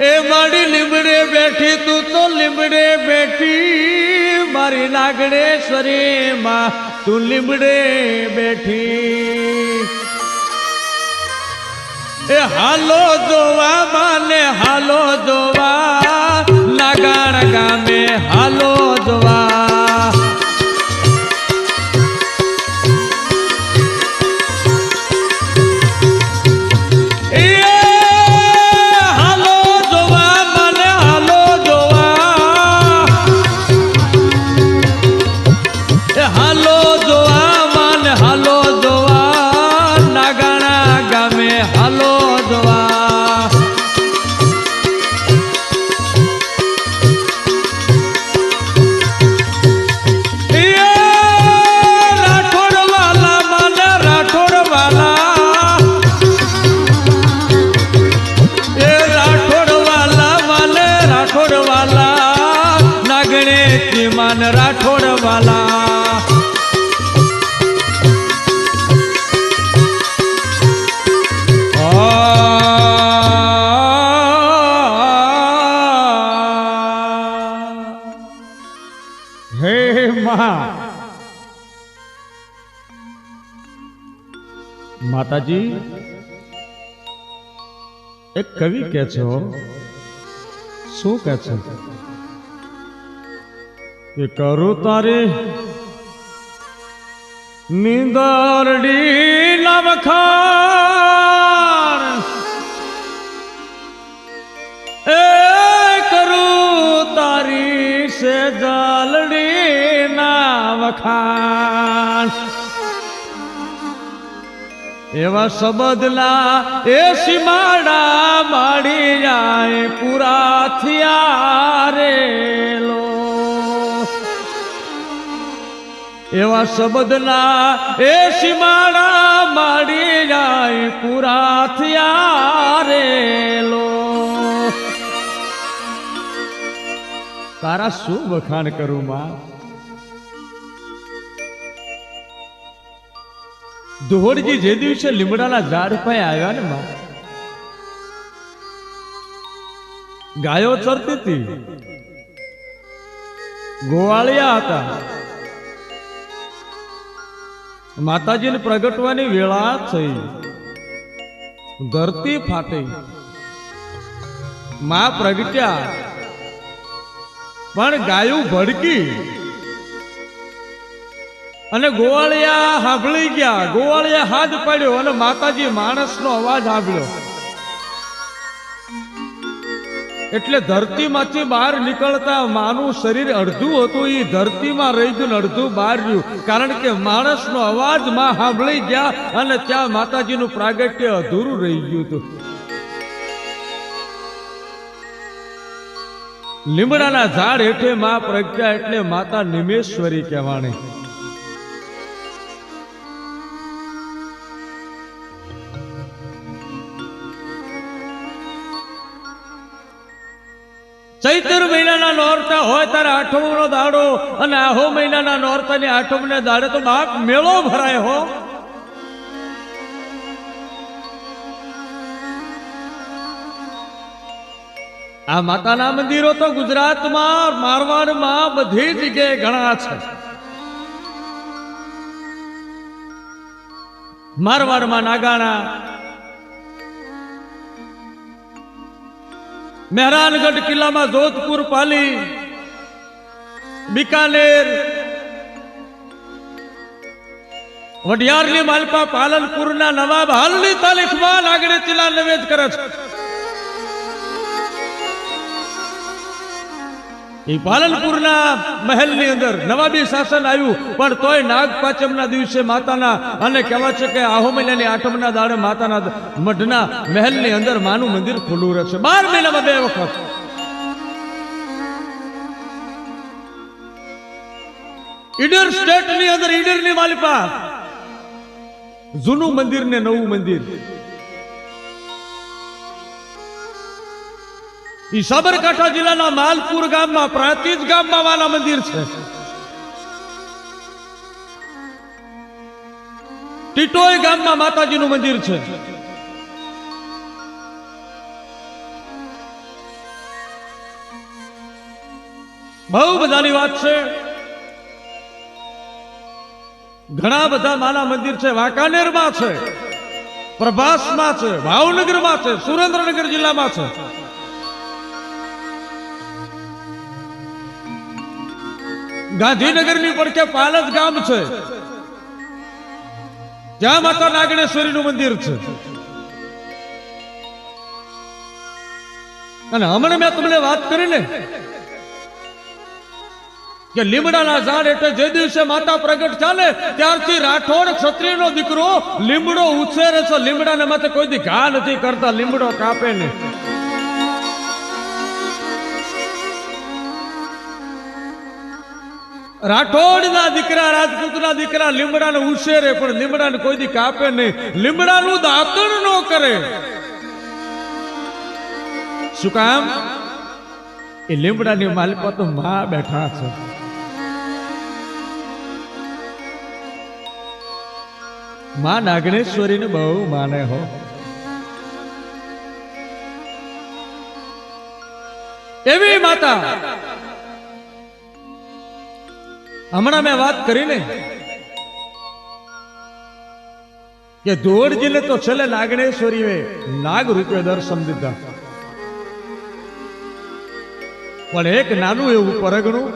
એ મારી લીમડે બેઠી તું તો લીમડે બેઠી, મારી નાગણેશ્વરી માં તું લીમડે બેઠી. એ હાલો જોવા માને હાલો જોવા નાગાણા ગામે હાલો જોવા. રાઠોડ વાલા હે માતાજી. એક કવિ કે છો, શું કે છે કે કરું તારે નિંદરડી ના વખાણ એ કરું તારી સે જલડી ના વખાણ એવા શબ્દના એ સીમાડા માડી જાય પૂરા થયા રે લો એવા શબ્દના એ સીમાડા માડી જાય પૂરા થયા રે લો તારા શું વખાણ કરું માં દોહડજી જે દિવસે લીમડાના ઝાડ પાસે આવ્યા ને માં ગાયો ચરતી હતી ગોવાળિયા હતા માતાજીને પ્રગટવાની વેળા થઈ ધરતી ફાટી માં પ્રગટ્યા પણ ગાયું ભડકી અને ગોવાળિયા સાંભળી ગયા ગોવાળિયા હાથ પાડ્યો અને માતાજી માણસનો અવાજ સાંભળ્યો એટલે ધરતીમાંથી બહાર નીકળતા માનું શરીર અડધું હતું એ ધરતીમાં રહી ગયું અડધું બહાર રહ્યું કારણ કે માણસનો અવાજ માં સાંભળી ગયા અને ત્યાં માતાજીનું પ્રાગટ્ય અધૂરું રહી ગયું હતું લીમડાના ઝાડ હેઠે માં પ્રજ્ઞા એટલે માતા નિમેશ્વરી કહેવાણી ચૈત્ર મહિનાના નોરતા હોય ત્યારે આઠમનો દાડો અને આહો મહિનાના નોરતાની આઠમને દાડે તો બાપ મેળો ભરાય હો આ માતાના મંદિરો તો ગુજરાતમાં મારવાડમાં બધી જગ્યાએ ઘણા છે મારવાડમાં નાગાણા મહેરાનગઢ કિલ્લામાં જોધપુર પાલી બીકાનેર વઢિયારની માલપા પાલનપુરના નવાબ હાલની તારીખમાં નાગણે ચીલા નવેદ કરે છે એ પાલનપુરના મહેલની અંદર નવાબી શાસન આવ્યું પણ તોય નાગ પાંચમના દિવસે માતાના અને કહેવાય છે કે આહો મહિનાની આઠમના દાડે માતાના મઢના મહેલની અંદર માનું મંદિર ખુલ્લું રહેશે 12 મહિનામાં 2 વખત ઈડર સ્ટેટની અંદર ઈડરની માલિપા જૂનું મંદિર ને નવું મંદિર ઈ સાબરકાંઠા જિલ્લાના માલપુર ગામમાં પ્રાંતિજ ગામમાં વાલા મંદિર છે ટીટોઈ ગામમાં માતાજીનું મંદિર છે બહુ બધાની વાત છે ઘણા બધા માના મંદિર છે વાંકાનેરમાં છે પ્રભાસમાં છે ભાવનગરમાં છે સુરેન્દ્રનગર જિલ્લામાં છે ગાંધીનગરની પડખે પાલજ ગામ છે જ્યાં માતા નાગણેશ્વરીનું મંદિર છે અને હમણાં મેં તમને વાત કરી ને કે લીમડાના ઝાડ એટલે જે દિવસે માતા પ્રગટ ચાલે ત્યારથી રાઠોડ ક્ષત્રિયનો દીકરો લીમડો ઉછેરે છે લીમડાને માથે કોઈ દી ઘા નથી કરતા લીમડો કાપે ને રાઠોડના દીકરા રાજપૂતના દીકરા લીમડાને ઉછેરે પણ લીમડાને કોઈ દી કાપે નહીં લીમડાનું દાંતણ ન કરે શું કામ એ લીમડાની માલિકા તો માં બેઠા છે માં નાગણેશ્વરીને બહુ માને હો એવી માતા હમણાં મેં વાત કરી ને કે ધોળજીને તો છેલ્લે નાગણેશ્વરીએ નાગ રૂપે દર્શન દીધા પણ એક નાનું એવું પરગણું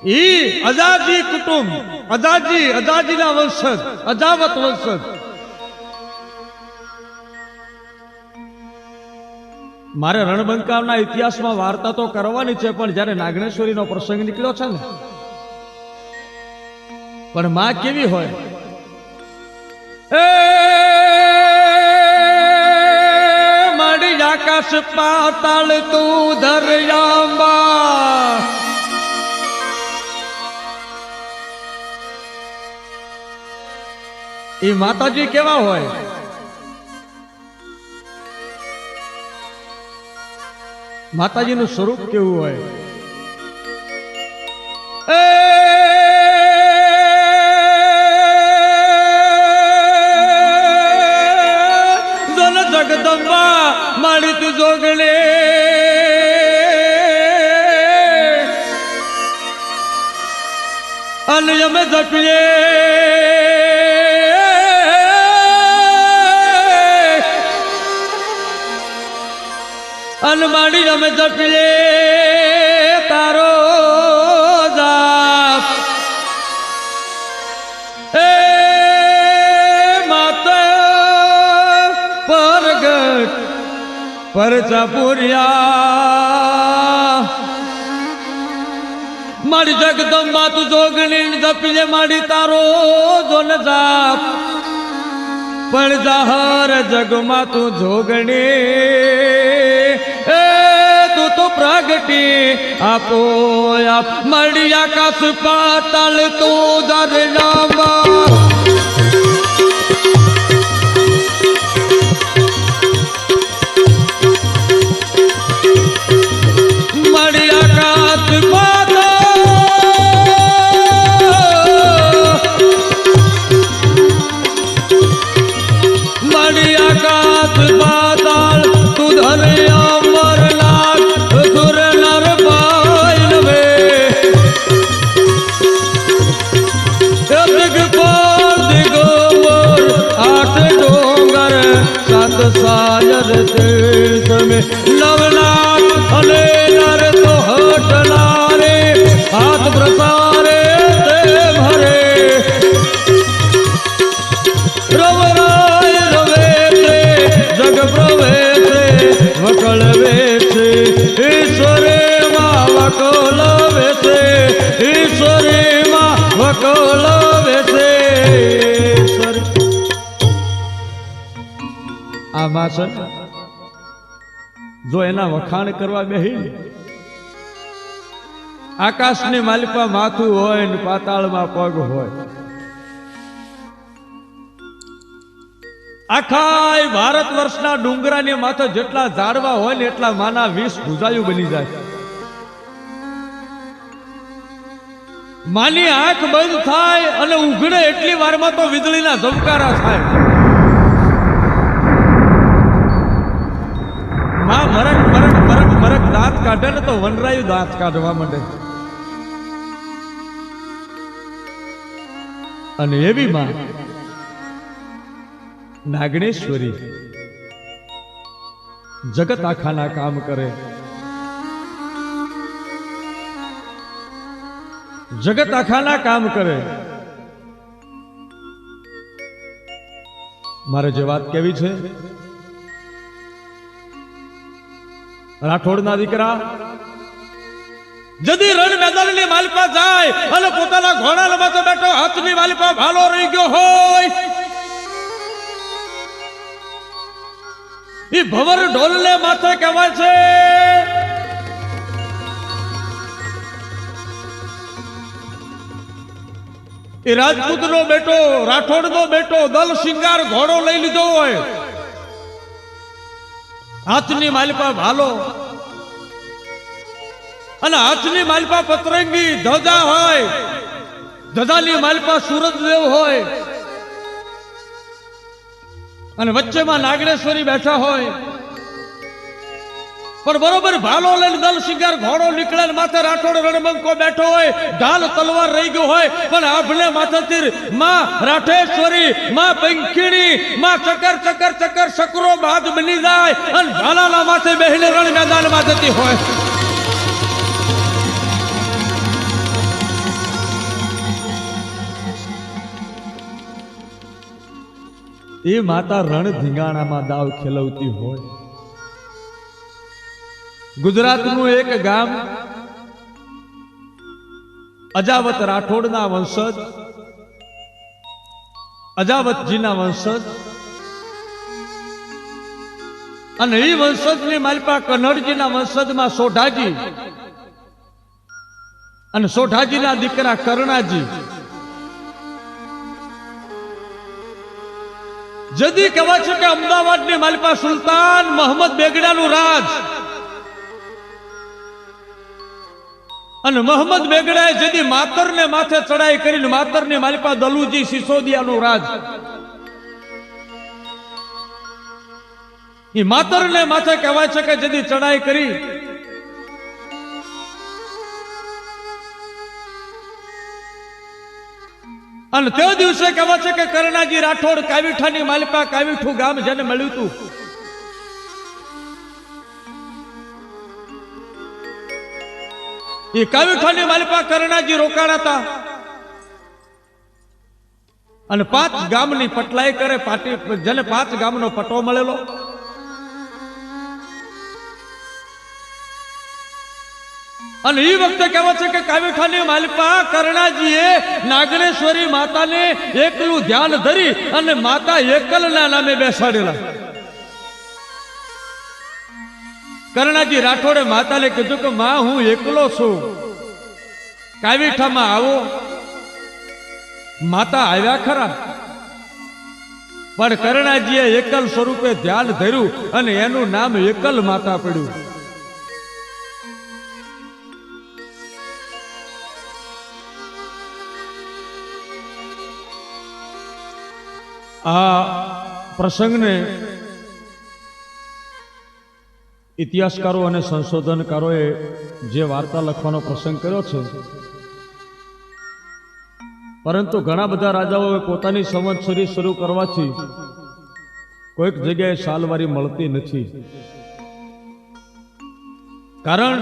ઈ અજાજી કુટુંબ, અજાજીના વંશજ, અજાવત વંશજ. મારે રણબંકાના ઇતિહાસમાં વાર્તા તો કરવાની છે, પણ જ્યારે નાગણેશ્વરીનો પ્રસંગ નીકળ્યો છે ને, પણ માં કેવી હોય, એ માડી આકાશ પાતાળ તું ધરયાંબા, એ માતાજી કેવા હોય, માતાજીનું સ્વરૂપ કેવું હોય. એ જન જગદંબા મારી તું જોગણે, અને અમે જપીએ અનમાડી અમે જપીએ તારો જાપ. એ માતા પરગટ પરચાપુરિયા મારી જગદંબા તું જોગણી જપીએ માડી તારો જોન જાપ. પણ જાહર જગમાં તું જોગણી, એ તું તો પ્રગટી આપો આપ મળી આકાશ પાતાળ તું ધરયાંબા. મળી આકાશ પાતાળ તું ધરયા મરનાર સુર નર પાયન વે દિગપાલ દિગંબર આઠ ડોંગર સાત સાયર દેશ મે નવનાથ અને નર તો હટનારે હાથ પ્રસારે તે ભરે રવરાય રવે જગ પ્રવેશે વકળ વેશે ઈશ્વરે માં વકળ વેશે ઈશ્વરે માં વકળ વેશે. આ માં છે, જો એના વખાણ કરવા બેહી, આકાશની માલિપા માથું હોય ને પાતાળમાં પગ હોય. આખા ભારત વર્ષના ડુંગરાની માથે જેટલા ઝાડવા હોય ને એટલા માના 20 ભુજાયું બની જાય. માની આંખ બંધ થાય અને ઉઘડે એટલી વારમાં તો વીજળીના ઝબકારા થાય. માં મરક મરક મરક મરક દાંત કાઢે ને તો વનરાયું દાંત કાઢવા માંડે. અને એવી માં નાગણેશ્વરી જગત આખાના કામ કરે. જગત આખાના કામ કરે. મારે જે વાત કેવી છે, રાઠોડના દીકરા જદી રણ મેદાનની માલિપા જાય અને પોતાના ઘોડા માથે બેઠો હાથની માલિપા ભાલો રહી ગયો હોય, ઈ ભવર ઢોલને માથે કહેવાય છે એ રાજપૂતનો બેટો, રાઠોડનો બેટો દલ શિંગાર ઘોડો લઈ લીધો હોય, હાથની માલિપા ભાલો અને હાથની માલિપા પતરંગી ધજા હોય, ધજાની માલિપા સૂરજદેવ હોય અને વચ્ચેમાં નાગણેશ્વરી બેઠા હોય. પણ બરોબર ભાલો લઈને દલ શિંગાર ઘોડો નીકળે, માથે રાઠોડ રણબંકો બેઠો હોય, ઢાલ તલવાર રહી ગયો હોય, પણ આભલે માથેથી માં રાઠેશ્વરી, માં પંખીણી, માં ચકર ચકર ચકર શકરો બાદ બની જાય અને ભાલાના માથે બેહીને રણ મેદાનમાં જતી હોય. એ માતા રણ ધીંગાણામાં દાવ ખેલવતી હોય. ગુજરાતનું એક ગામ અજાવત રાઠોડના વંશજ, અજાવતજીના વંશજ, અને એ વંશજની માલપા કન્નડજીના વંશજમાં સોઢાજી અને સોઢાજીના દીકરા કરણાજી. જદી કહેવાય છે કે અમદાવાદની માલપા સુલતાન મોહમ્મદ બેગડાનું રાજ, અને મોહમ્મદ બેગડાએ જદી માતરને માથે ચડાઈ કરીને માતરની માલપા દલુજી સિસોદિયાનું રાજ. એ માતરને માથે કહેવાય છે કે જદી ચડાઈ કરી અને તે દિવસે કહેવાય છે કે કરણાજી રાઠોડ કાવીઠાની માલપા કાવીઠું ગામ જેને મળ્યું હતું, એ કાવીઠાની માલપા કરણાજી રોકાણા હતા અને 5 ગામની પટલાઈ કરે. પાટી જેને 5 ગામનો પટો મળેલો. અને એ વખતે કહેવાય છે કે કાવીઠાની માલપા કરણાજીએ નાગણેશ્વરી માતાને એકલું ધ્યાન ધરી અને માતા એકલના નામે બેસાડેલા. કરણાજી રાઠોડે માતાને કીધું કે માં હું એકલો છું, કાવીઠામાં આવો. માતા આવ્યા ખરા, પણ કરણાજીએ એકલ સ્વરૂપે ધ્યાન ધર્યું અને એનું નામ એકલ માતા પડ્યું. આ પ્રસંગને ઇતિહાસકારો અને સંશોધનકારોએ જે વાર્તા લખવાનો પ્રસંગ કર્યો છે, પરંતુ ઘણા બધા રાજાઓએ પોતાની સંવત્સરી શરૂ કરવાથી કોઈક જગ્યાએ સાલવારી મળતી નથી. કારણ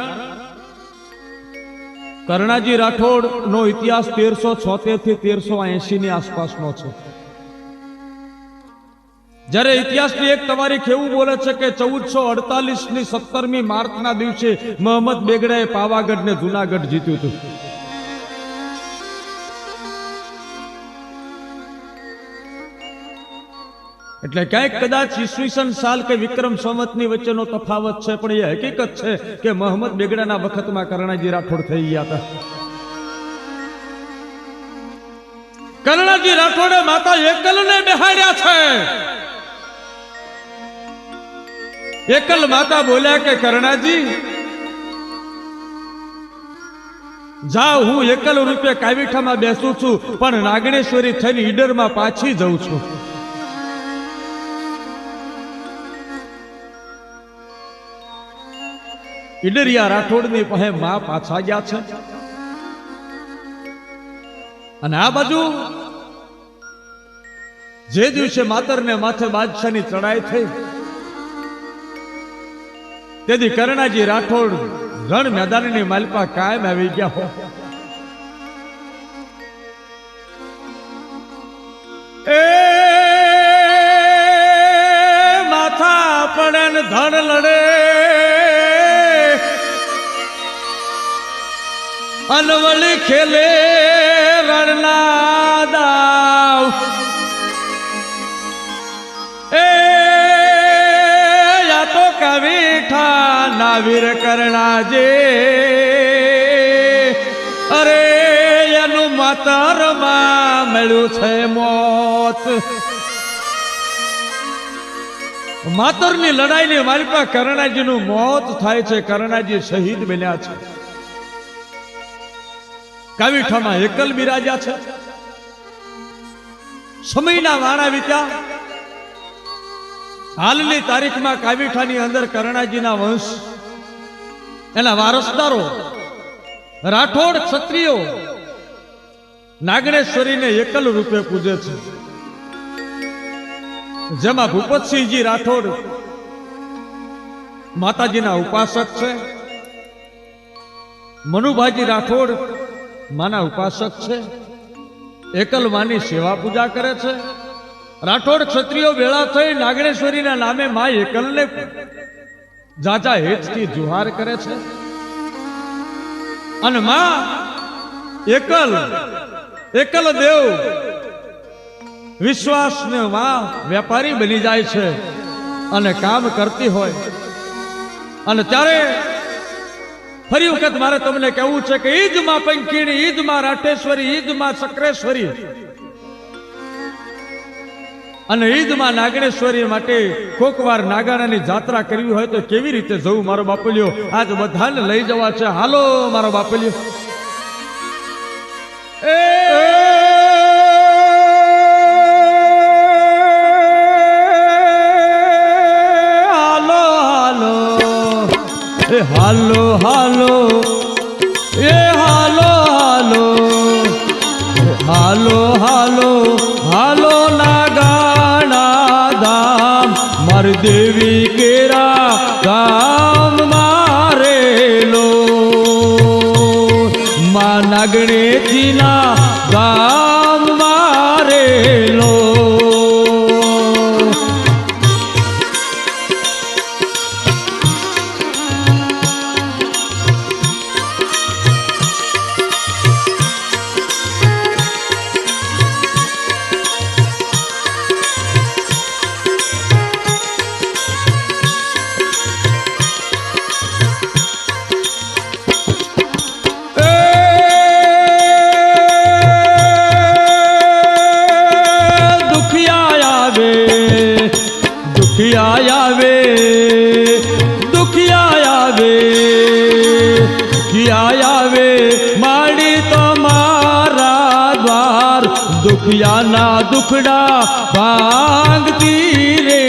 કરણાજી રાઠોડ નો ઇતિહાસ 1376 થી 1380 ની આસપાસનો છે. જ્યારે ઇતિહાસની એક તારીખ એવું બોલે છે કે 1448 ની 17મી માર્ચના દિવસે મોહમ્મદ બેગડાએ પાવાગઢ ને જુનાગઢ જીત્યું હતું. એટલે ક્યાંક કદાચ ઈસવીસન સાલ કે વિક્રમ સંવતની વચ્ચેનો તફાવત છે, પણ એ હકીકત છે કે મોહમ્મદ બેગડાના વખતમાં કરણાજી રાઠોડ થઈ ગયા હતા. કરણાજી રાઠોડે માતા એકલને બેહાડ્યા છે. એકલ માતા બોલ્યા કે કરણાજી જાઓ, હું એકલ રૂપે કાવીઠામાં બેસું છું, પણ નાગણેશ્વરી થઈને ઈડરમાં પાછી જઉં છું. ઈડરિયા રાઠોડની પાસે માં પાછા ગયા છે. અને આ બાજુ જે દિવસે માતરને માથે બાદશાહની ચડાઈ થઈ, તેથી કરણાજી રાઠોડ રણ મેદાનની માલપા કાયમ આવી ગયા હો. એ માથા પડે ને ધણ લડે, અનવળી ખેલે રણના દાવ. એ યા તો કાવીઠા ના વીર કરણાજે, અરે એનું માતરમાં મળ્યું છે મોત. માતરની લડાઈની માલપા કરણાજીનું મોત થાય છે. કરણાજી શહીદ બન્યા છે. કાવીઠામાં એકલ બિરાજ્યા છે. સમયના વાણા વીત્યા. હાલની તારીખમાં કાવીઠાની અંદર કરણાજીના વંશ, એના વારસદારો, રાઠોડ ક્ષત્રિયો નાગણેશ્વરીને એકલ રૂપે પૂજે છે. જેમાં ભૂપતસિંહજી રાઠોડ માતાજીના ઉપાસક છે, મનુભાજી રાઠોડ માના ઉપાસક છે, એકલ માની સેવા પૂજા કરે છે, રાઠોડ ક્ષત્રિયો વેળા થઈ નાગણેશ્વરીના નામે માં એકલને જાજા હેતથી જુહાર કરે છે અને માં એકલ દેવ વિશ્વાસને માં વેપારી બની જાય છે અને કામ કરતી હોય અને ત્યારે ફરી વખત મારે તમને કહેવું છે કે ઈજ માં પંખીણી, ઈજ માં રાઠેશ્વરી, ઈજ માં ચક્રેશ્વરી અને ઈજ માં નાગણેશ્વરી માટે કોકવાર નાગાણાની જાત્રા કરવી હોય તો કેવી રીતે જવું મારો બાપુલિયો? આજ બધાને લઈ જવા છે, હાલો મારો બાપુલિયો. હાલો હાલો એ હાલો હાલો હાલો હાલો હાલો નાગાણા ધામ માર દેવી કેરા ગામ મારેલો માં નાગણેજીના ગામ મારેલો. દુખિયાના દુખડા ભાંગતી રે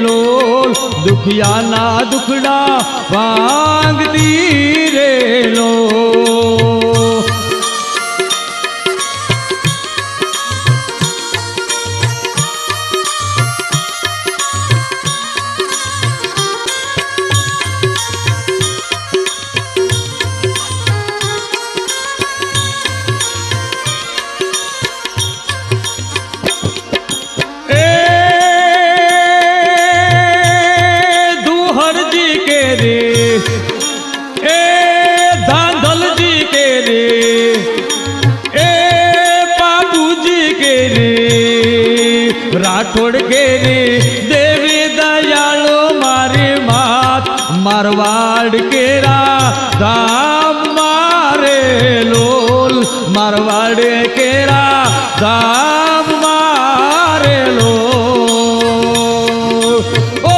લોલ, દુખિયાના દુખડા ભાંગતી રે લોલ. રાઠોડ કે રે દેવી દયાળો મારી માત, મારવાડ કેરા ધામ મારે લોલ, મારવાડ કેરા ધામ મારે લોલ. ઓ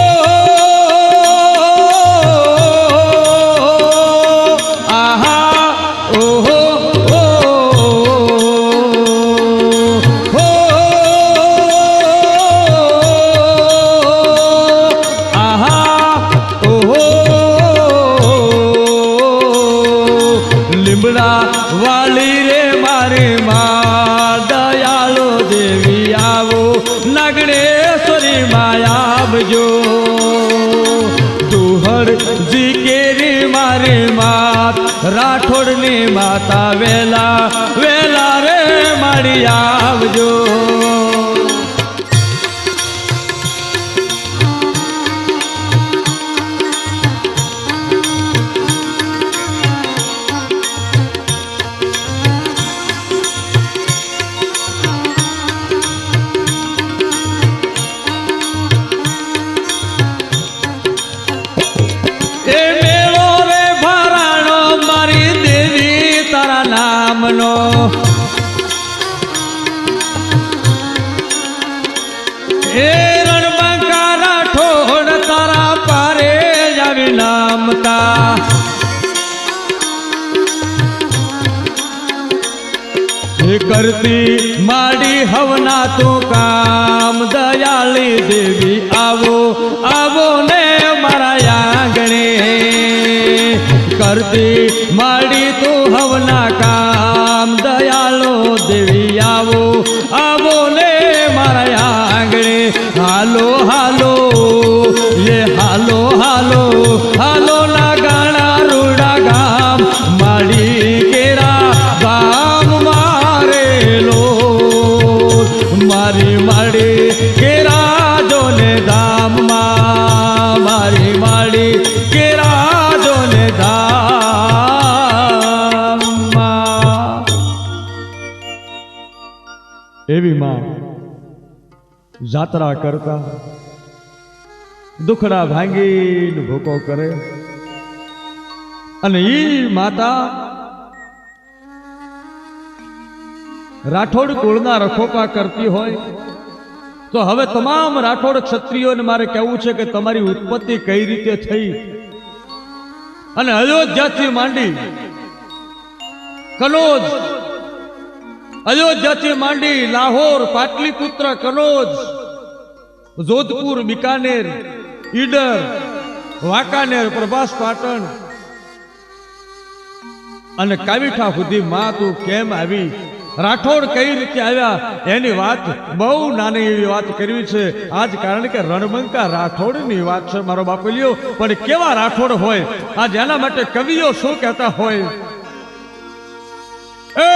આહા ઓહો વાલી રે મારી માં દયાળો દેવી આવો, નાગણેશ્વરી માયા આવજો. દુહર જી કેરી મારી માત, રાઠોડની માતા વેલા વેલા રે મારી આવજો. નામનો એ રણબંકા રાઠોડ તારા પારે આવી નામતા. એ કરતી માડી હવના તું કામ, દયાળી દેવી આવો આવો ને મારા આંગણે. કરતી માડી તું હવના કામ, દયાળો દેવી આવો આવો ને મારા આંગણે. હાલો હાલો એ હાલો હાલો હાલો નાગાણા રૂડા ગામ, માડી કેરા ગામ મારે લો, મારી માડી જાત્રા કરતા દુખડા ભાંગીને ભૂકો કરે અને ઈ માતા રાઠોડ કુળના રખોપા કરતી હોય તો હવે તમામ રાઠોડ ક્ષત્રિયોને મારે કહેવું છે કે તમારી ઉત્પત્તિ કઈ રીતે થઈ અને અયોધ્યાથી માંડી કનોજ, અયોધ્યાથી માંડી લાહોર, પાટલીપુત્ર, કનોજ, જોધપુર, બિકાનેર, ઈડર, વાંકાનેર, પ્રભાસ પાટણ અને કાવીઠા સુધી માં તું કેમ આવી, રાઠોડ કઈ રીતે આવ્યા એની વાત બહુ નાની એવી વાત કરવી છે આજ, કારણ કે રણબંકા રાઠોડની વાત છે મારો બાપુલિયો. પણ કેવા રાઠોડ હોય આજ એના માટે કવિઓ શું કહેતા હોય, એ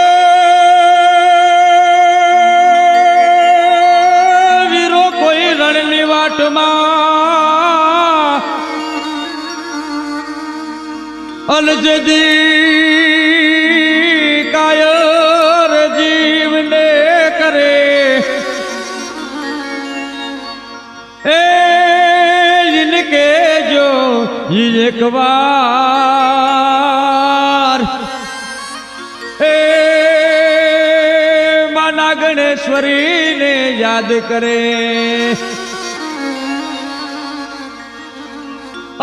વીરો કોઈ રણની વાટમાં અલજદી કાયર જીવને કરે, એ ઇનકે જો એક વાર એ માના ગણેશ્વરીને યાદ કરે,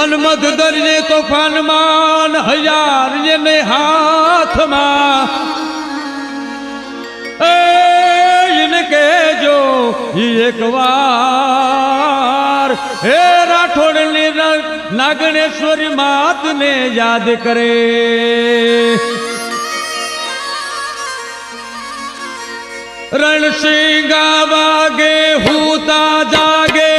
અનમદ દરજે તોફાનમાં હજાર ને હાથમાં, એને કહેજો એક વાર હે રાઠોડની નાગણેશ્વરી માતને યાદ કરે. રણસિંગા વાગે હુતા જાગે,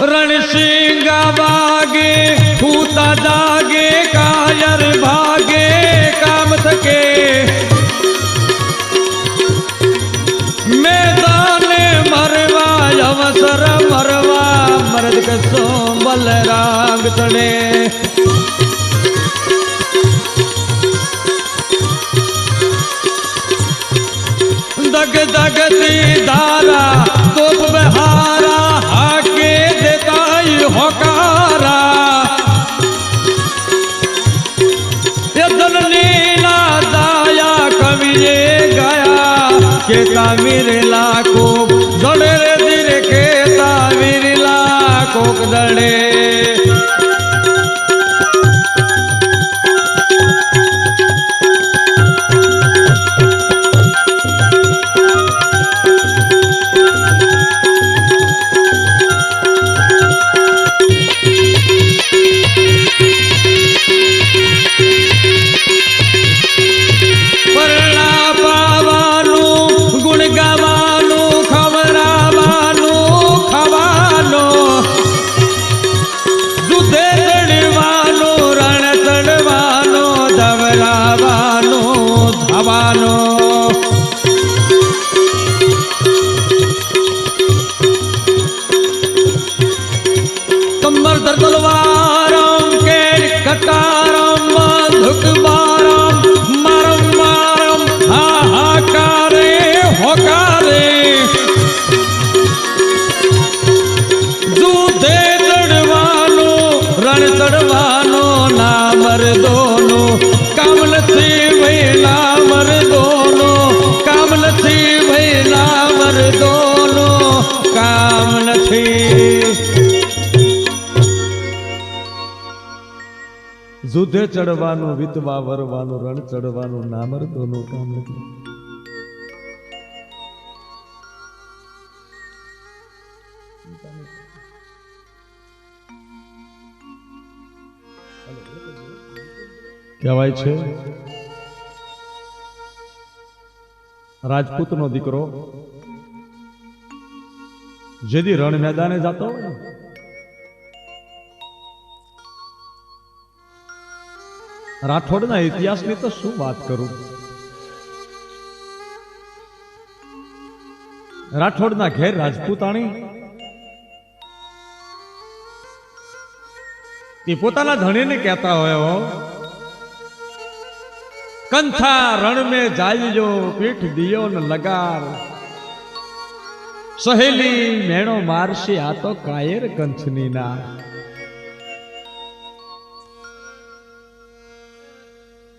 રણસિંગા વાગે હુતા જાગે, કાયર ભાગે કામ થકે, મેદાને મરવા અવસર મરવા મર્દ કસો બલરાગ ચડે. દગ દગતી ધારા તોપ બહારા હાકે દેતાઈ હોકારા, એ જનની ના દાયા કવિએ ગયા કે તાવીરલા કોક દડે રે ધીરે, કે તાવીરલા કોક દડે. કમર દર તલવારમ કે કટારમ બંધુક બારમ મારમ મારમ હાહાકારે હોકારે, જુદે ચડવાનો રણ ચડવાનો ના મરદોનો કામ નથી ભૈલા મરદોનો, કામ નથી ભૈલા મરદોનો કામ નથી. જુદે ચડવાનું વિતવા વરવાનું રણ ચડવાનું ના મરદોનું કામ નથી. કહેવાય છે રાજપૂતનો દીકરો જેદી રણ મેદાને જતો હોય રાઠોડના ઇતિહાસની તો શું વાત કરું. રાઠોડના ઘેર રાજપૂતાણી એ પોતાના ધણીને કહેતા હોય कंथा रण में जाइयो पीठ दियो न लगार सहेली मेणो मारशी आ तो कायर कंथनी ना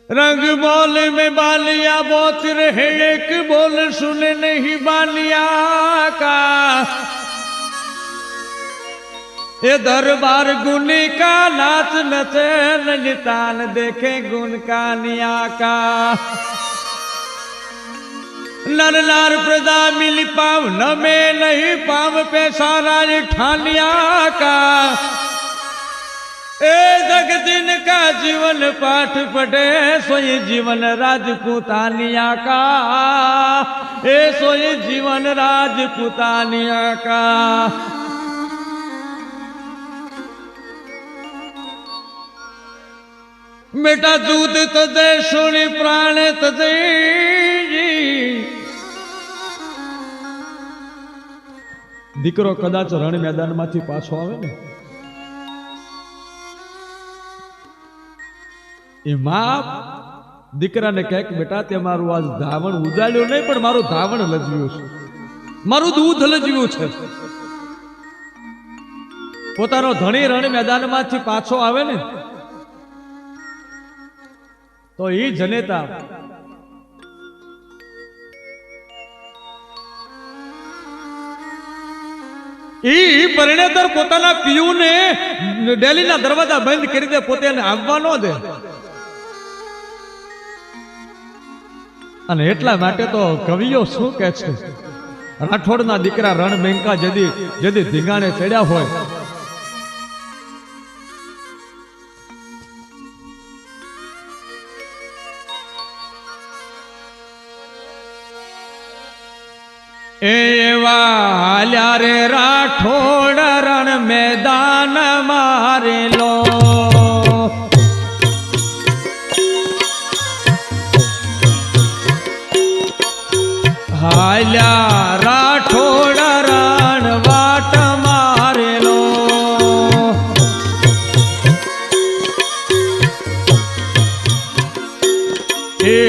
रंग बोल में बालिया बोत रहे एक बोल सुने नहीं बालिया का ये दरबार गुनी का नाच नचे नितान देखे गुण का निया का नर नार प्रदा मिली पाव न में नहीं पाव पे सारा ठानिया का ए जगदिन का जीवन पाठ पढ़े सोई जीवन राजपूतानिया का ए सोई जीवन राजपूतानिया का बेटा दूध तदे सुनी प्राण तदे દીકરો કદાચ રણ મેદાનમાંથી પાછો આવે ને એ માં દીકરાને કહે કે બેટા તે મારું આજ ધાવણ ઉજાડ્યું નહીં પણ મારું ધાવણ લજવ્યું છે મારું દૂધ લજવ્યું છે પોતાનો ધણી રણ મેદાનમાંથી પાછો આવે ને તો એ જનેતા ઈ પરિણેતર પોતાના પિયુને ડેલીના દરવાજા બંધ કરી દે પોતે આવવા ન દે અને એટલા માટે તો કવિઓ શું કહે છે રાઠોડના દીકરા રણ મેંકા જદી ધીંગાણે ચડ્યા હોય એવા હાલ્યા રે રાઠોડ રણ મેદાન મારેલો હાલ્યા રાઠોડ રણ વાટ મારેલો એ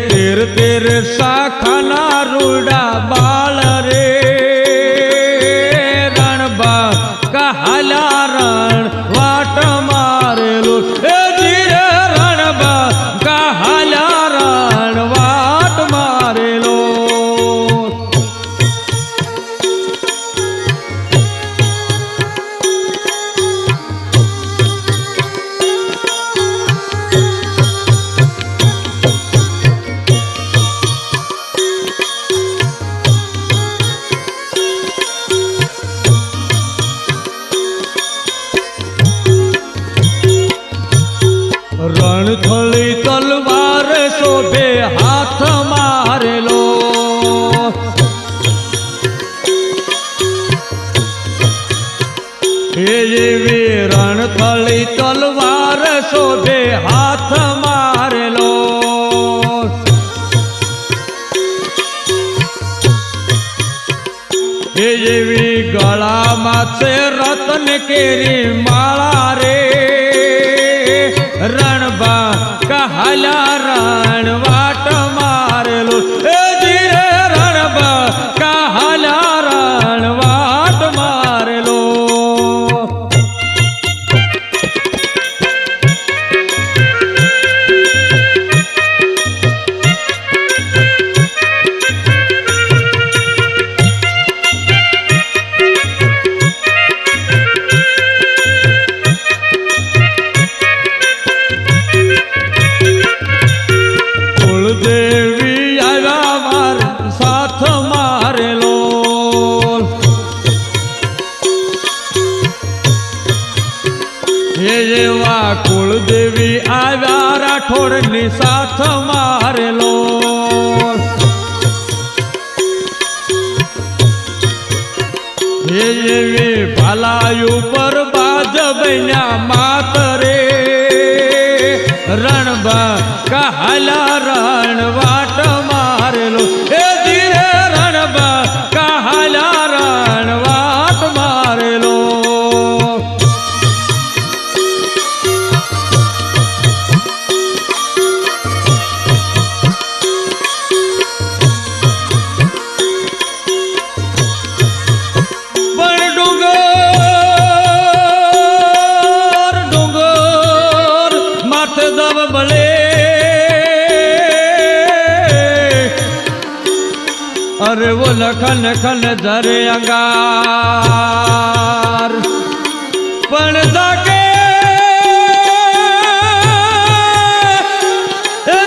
તેર તેર શાખાના રૂડા બાળ રે રણબા કહાલા રણ વાટ મારેલું એ ધીરે રણબા કહાલા રણ વાટ મારેલો રણથળી તલવાર શોભે હાથ મારેલો એવી રણથળી તલવાર શોભે હાથ મારેલો એવી ગળામાં છે રતન કેરી માળા રે રણબા કહાલા રણ વાટ મારેલો એ ધીરે રણબા કહાલા રણ વાટ મારેલો એવા કુળદેવી આવ્યા રાઠોડની સાથ મારેલો એવી ભાલાયુ પર બાજ બન્યા માતરે રણબા કહાલા રણ વાટ મારેલો એ ધીરે રણબા કહાલા રણ વાટ મારેલો अरे वो लखन खन जरे अंगार पण जाके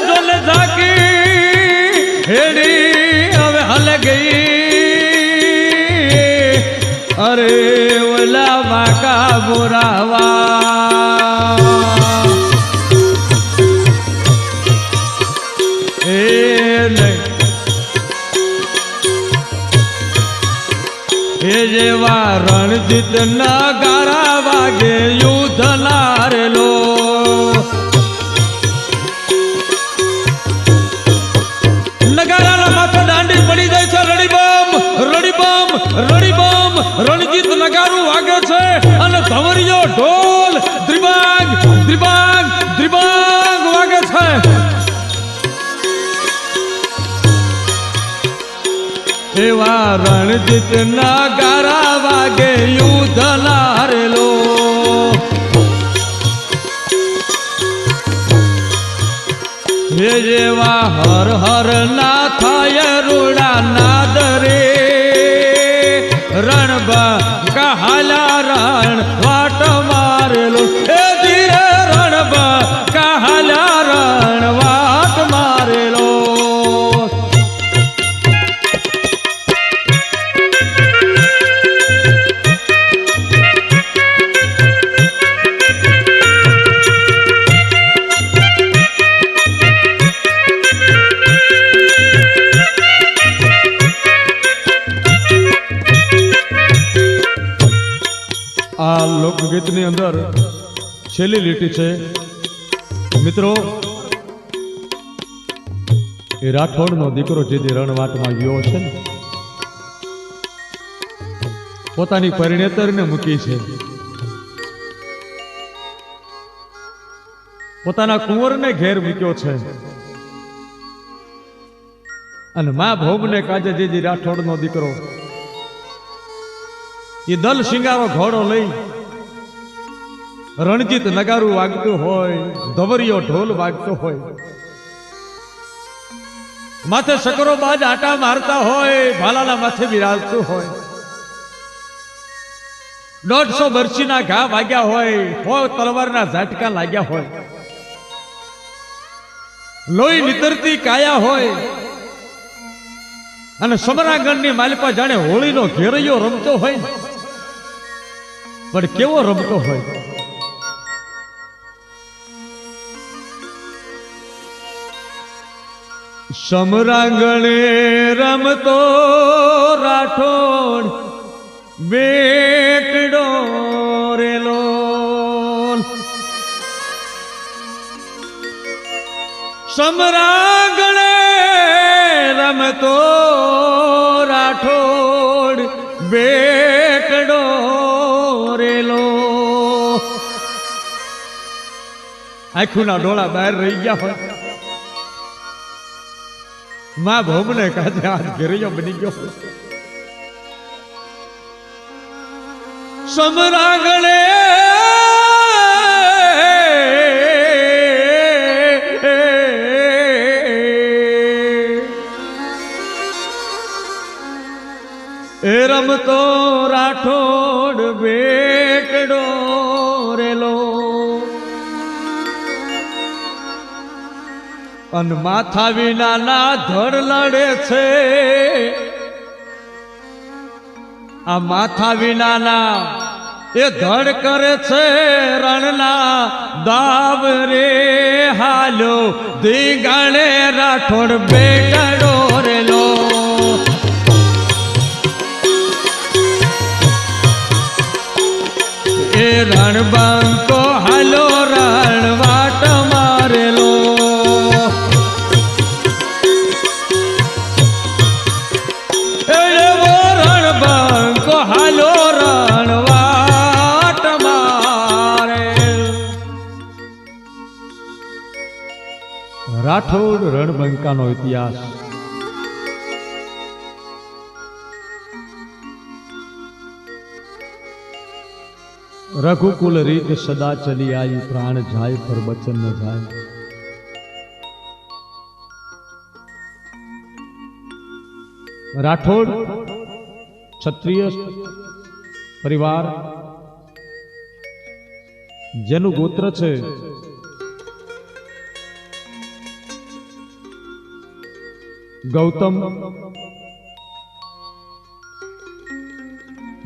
जोन जाकी हेड़ी अब हल गई अरे ओला बाका बुरावा जेवा रणजित नगारा वागे युद्ध नारेलो नगारा माथे दांडी पड़ी जाए छे रड़ीबम रड़ीबम रड़ीबम रणजित नगारू वागे छे अने धवरियो ढोल द्रिबांग द्रिबांग द्रिबांग वागे छे एवा रणजित नगारा वागे युद्ध नारेलो हे जेवा हर हर ना थाय रूड़ा नाद रे रणबा कहाला रण वाट मारेलो हे धीरे रणबा कहाला रण वाट मारेलो आ लोकगीत ની અંદર છેલ્લી લીટી છે મિત્રો એ રાઠોડ નો દીકરો જે રણવાટમાં ગયો છે ને પોતાની પરિણેતરને મૂકી છે પોતાના કુંવરને ઘેર મૂક્યો છે અને મા ભોમને કાજે જે રાઠોડ નો દીકરો ये दल शिंगारो घोड़ो लई रणजित नगारू वागतो होय धवरियो ढोल वागतो होय माथे सकरो बाज आटा मारता होय भालाला माथे बिराजतो होय 150 बरसीना घा वाग्या होय तलवारना झटका लाग्या होय लोही नितरती काया होय अने समरांगणनी मालिपा जाने होळीनो घेरैयो रमतो होय पण केवो रमतो होय समरांगणे रमतो राठोड बेटडो रेलो समरांगणे रमतो राठोड बेटडो रेलो आँखोना डोळा बहार रही गया हो मां भोमने काजे आज घेरियो बनी गयो समरांगणे रमतो राठोड बेटडो रेलो अन माथा विना ना धड़ लड़े छे आ माथा विना ना ए धड़ करे छे रणना दाव रे हालो दीगाणे राठोड बेटडो रेलो रणबंको हालो रणवाट मारेलो रणबंको हालो रणवाट मारे राठोड रणबंका नो इतिहास रघुकुल रीत सदा चली आई प्राण जाए पर बचन न जाए રાઠોડ ક્ષત્રિય પરિવાર જેનું ગોત્ર છે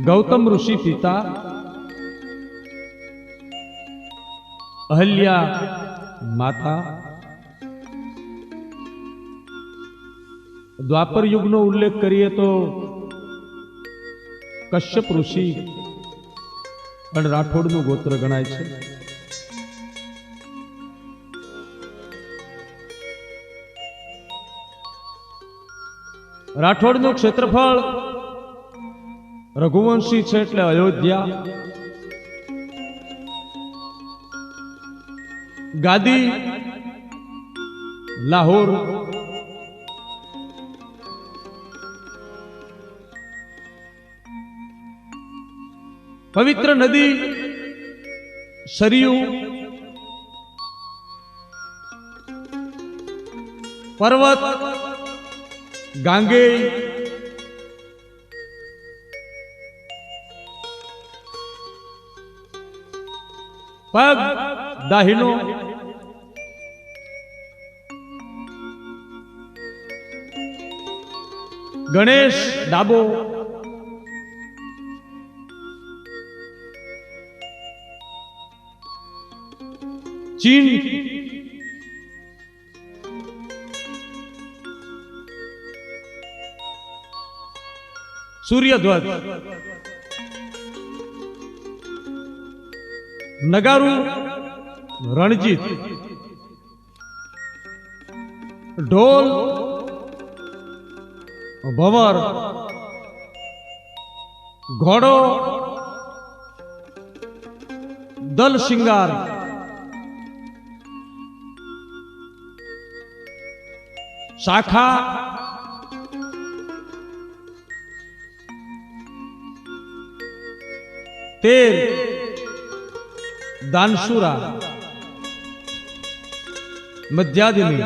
ગૌતમ ઋષિ પિતા, અહલ્યા માતા, દ્વાપર યુગનો ઉલ્લેખ કરીએ તો કશ્યપ ઋષિ અને રાઠોડનું ગોત્ર ગણાય છે. રાઠોડનું ક્ષેત્રફળ રઘુવંશી છે એટલે અયોધ્યા, ગાદી લાહોર, પવિત્ર નદી સરયુ, પર્વત ગાંગેય, પગ દાહિનો, ગણેશ ડાબો, ચીન સૂર્યધ્વજ, નગારુ રણજીત, ઢોલ ભંવર, ઘોડો દલ શિંગાર, શાખા તેર, દાનશુરા, મધ્યાદિની,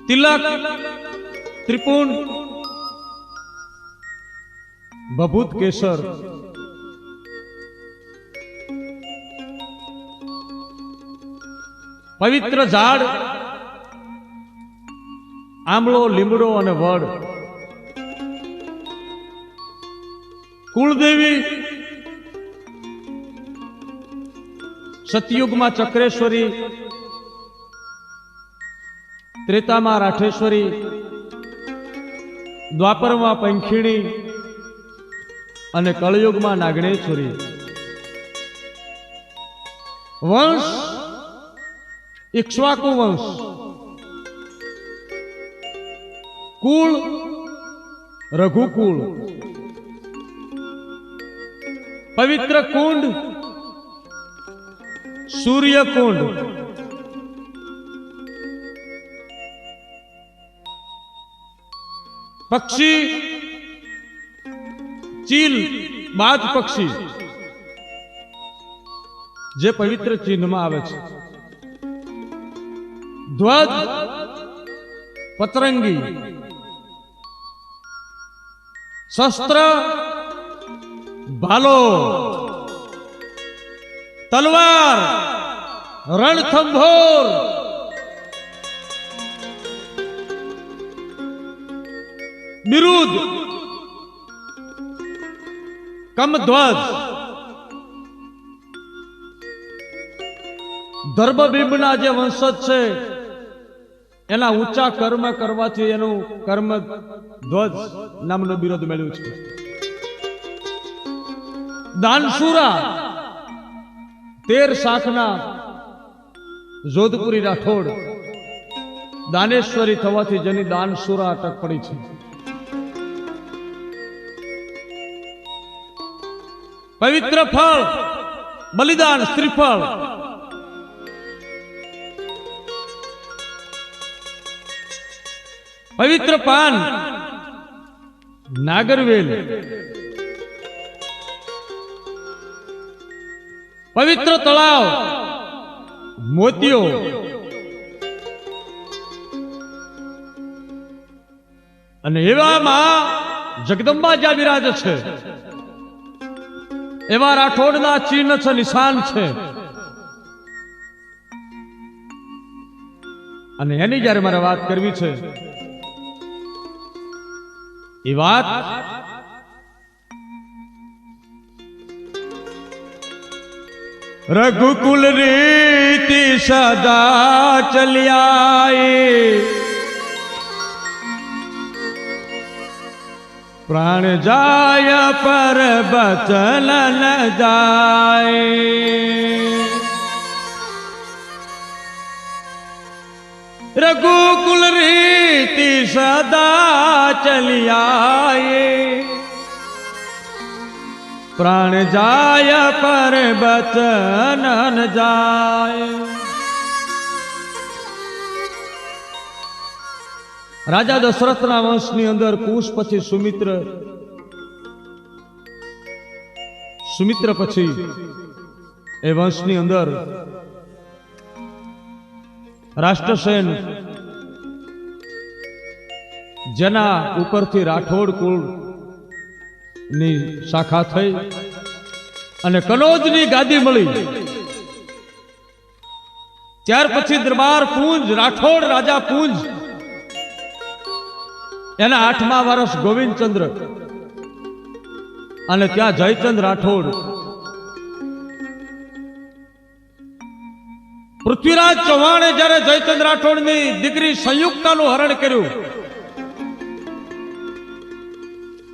તિલક ત્રિપુણ, બભૂત કેસર, પવિત્ર ઝાડ આંબળો, લીમડો અને વડ, કુળદેવી સતયુગમાં ચક્રેશ્વરી, ત્રેતામાં રાઠેશ્વરી, દ્વાપરમાં પંખીણી અને કળયુગમાં નાગણેશ્વરી. વંશ ઇક્ષ્વાકુ વંશ, કુળ રઘુકુળ, પવિત્ર કુંડ સૂર્યકુંડ, પક્ષી ચીલ બાજ પક્ષી જે પવિત્ર ચિહ્નમાં આવે છે. ધ્વજ પતરંગી, શસ્ત્ર ભાલો, તલવાર રણથંભોર, બિરુદ કમધ્વજ, ધર્મબિંબના જે વંશજ છે એના ઊંચા કર્મ કરવાથી એનું કર્મ ધ્વજ નામનો બિરુદ મળ્યું છે. દાનશુરા 13 શાખના જોધપુરી રાઠોડ, દાનેશ્વરી થવાથી જેની દાનશુરા અટક પડી છે. પવિત્ર ફળ બલિદાન શ્રીફળ, પવિત્ર પાન નાગરવેલ, પવિત્ર તળાવ મોતિયો, અને એવામાં જગદંબા જ્યાં બિરાજ છે એવા રાઠોડના ચિહ્ન છે, નિશાન છે. અને એની જ્યારે મારે વાત કરવી છે એ વાત રઘુકુલ રીતિ સદા ચલ્યાએ પ્રાણ જાય પર બચન ન જાય. રઘુકુલ રીતિ સદા ચલ્યાએ પ્રાણ જાય પર બચન ન જાય. રાજા દશરથના વંશની અંદર કુશ પછી સુમિત્ર પછી એ વંશની અંદર રાષ્ટ્રસેન, જેના ઉપરથી રાઠોડ કુળ ની શાખા થઈ અને કનોજની ગાદી મળી. ત્યાર પછી દરબાર પૂંજ, રાઠોડ રાજા પૂંજ, એના 8મા વર્ષ ગોવિંદચંદ્ર અને ત્યાં જયચંદ રાઠોડ, પૃથ્વીરાજ ચૌહાણે જ્યારે જયચંદ રાઠોડની દીકરી સંયુક્તાનું હરણ કર્યું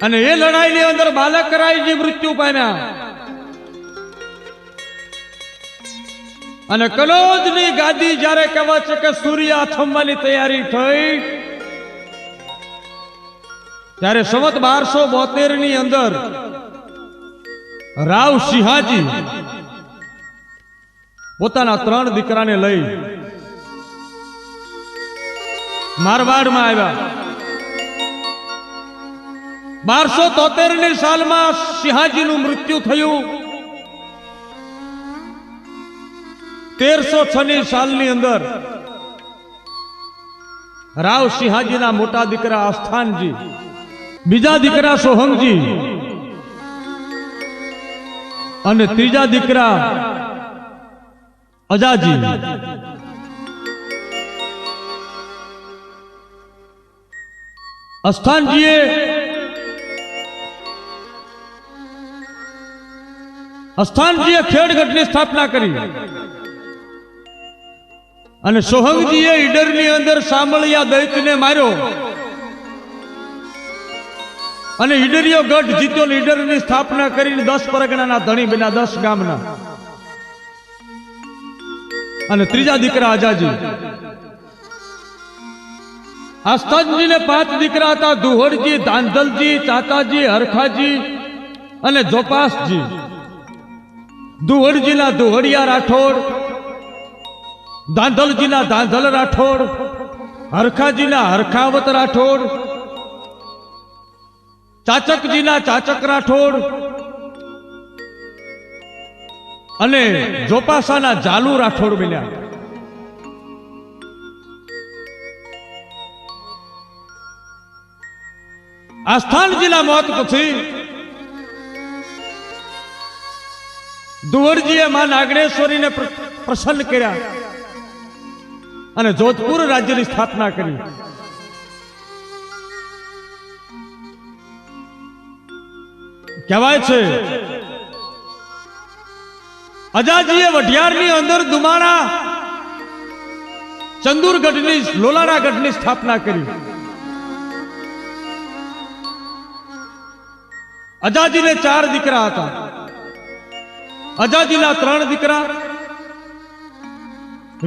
અને એ લડાઈની અંદર બાલકરાયજી મૃત્યુ પામ્યા અને કનોજની ગાદી જ્યારે કહેવાય છે કે સૂર્ય આથમવાની તૈયારી થઈ ત્યારે સંવત 1272 ની અંદર રાવ સિંહાજી પોતાના 3 દીકરાને લઈ મારવાડમાં આવ્યા. 1273 ની સાલમાં સિંહાજીનું મૃત્યુ થયું. 1306 ની સાલની અંદર રાવ સિંહાજીના મોટા દીકરા આસ્થાનજી, બીજા દીકરા સોહમજી અને ત્રીજા દીકરા અજાજી અસ્થાનજીએ ખેડગઢની સ્થાપના કરી અને સોહમજીએ ઈડરની અંદર સાંભળિયા દૈત્યને માર્યો અને ઈડરિયો ગઢ જીત્યો. ઈડરની સ્થાપના કરીને 10 પરગણાના ધણી બન્યા, 10 ગામના. અને ત્રીજા દીકરા અજાજી. આસ્થાનજીને 5 દીકરા હતા: દુહડજી, ધાંધલજી, ચાચાજી, હરખાજી અને જોપાસજી. દુહડજીના દુહડિયા રાઠોડ, ધાંધલજીના ધાંધલ રાઠોડ, હરખાજીના હરખાવત રાઠોડ, ચાચકજીના ચાચક રાઠોડ અને જોપાસાના જાલુ રાઠોડ બન્યા. આસ્થાનજીના મોત પછી દુહડજીએ માં નાગણેશ્વરીને પ્રસન્ન કર્યા અને જોધપુર રાજ્યની સ્થાપના કરી. કહેવાય છે અજાજીએ વઢિયારની અંદર દુમાણા ચંદુરગઢની, લોલાણા ગઢની સ્થાપના કરી. અજાજીને 4 દીકરા હતા. અજાજીના 3 દીકરા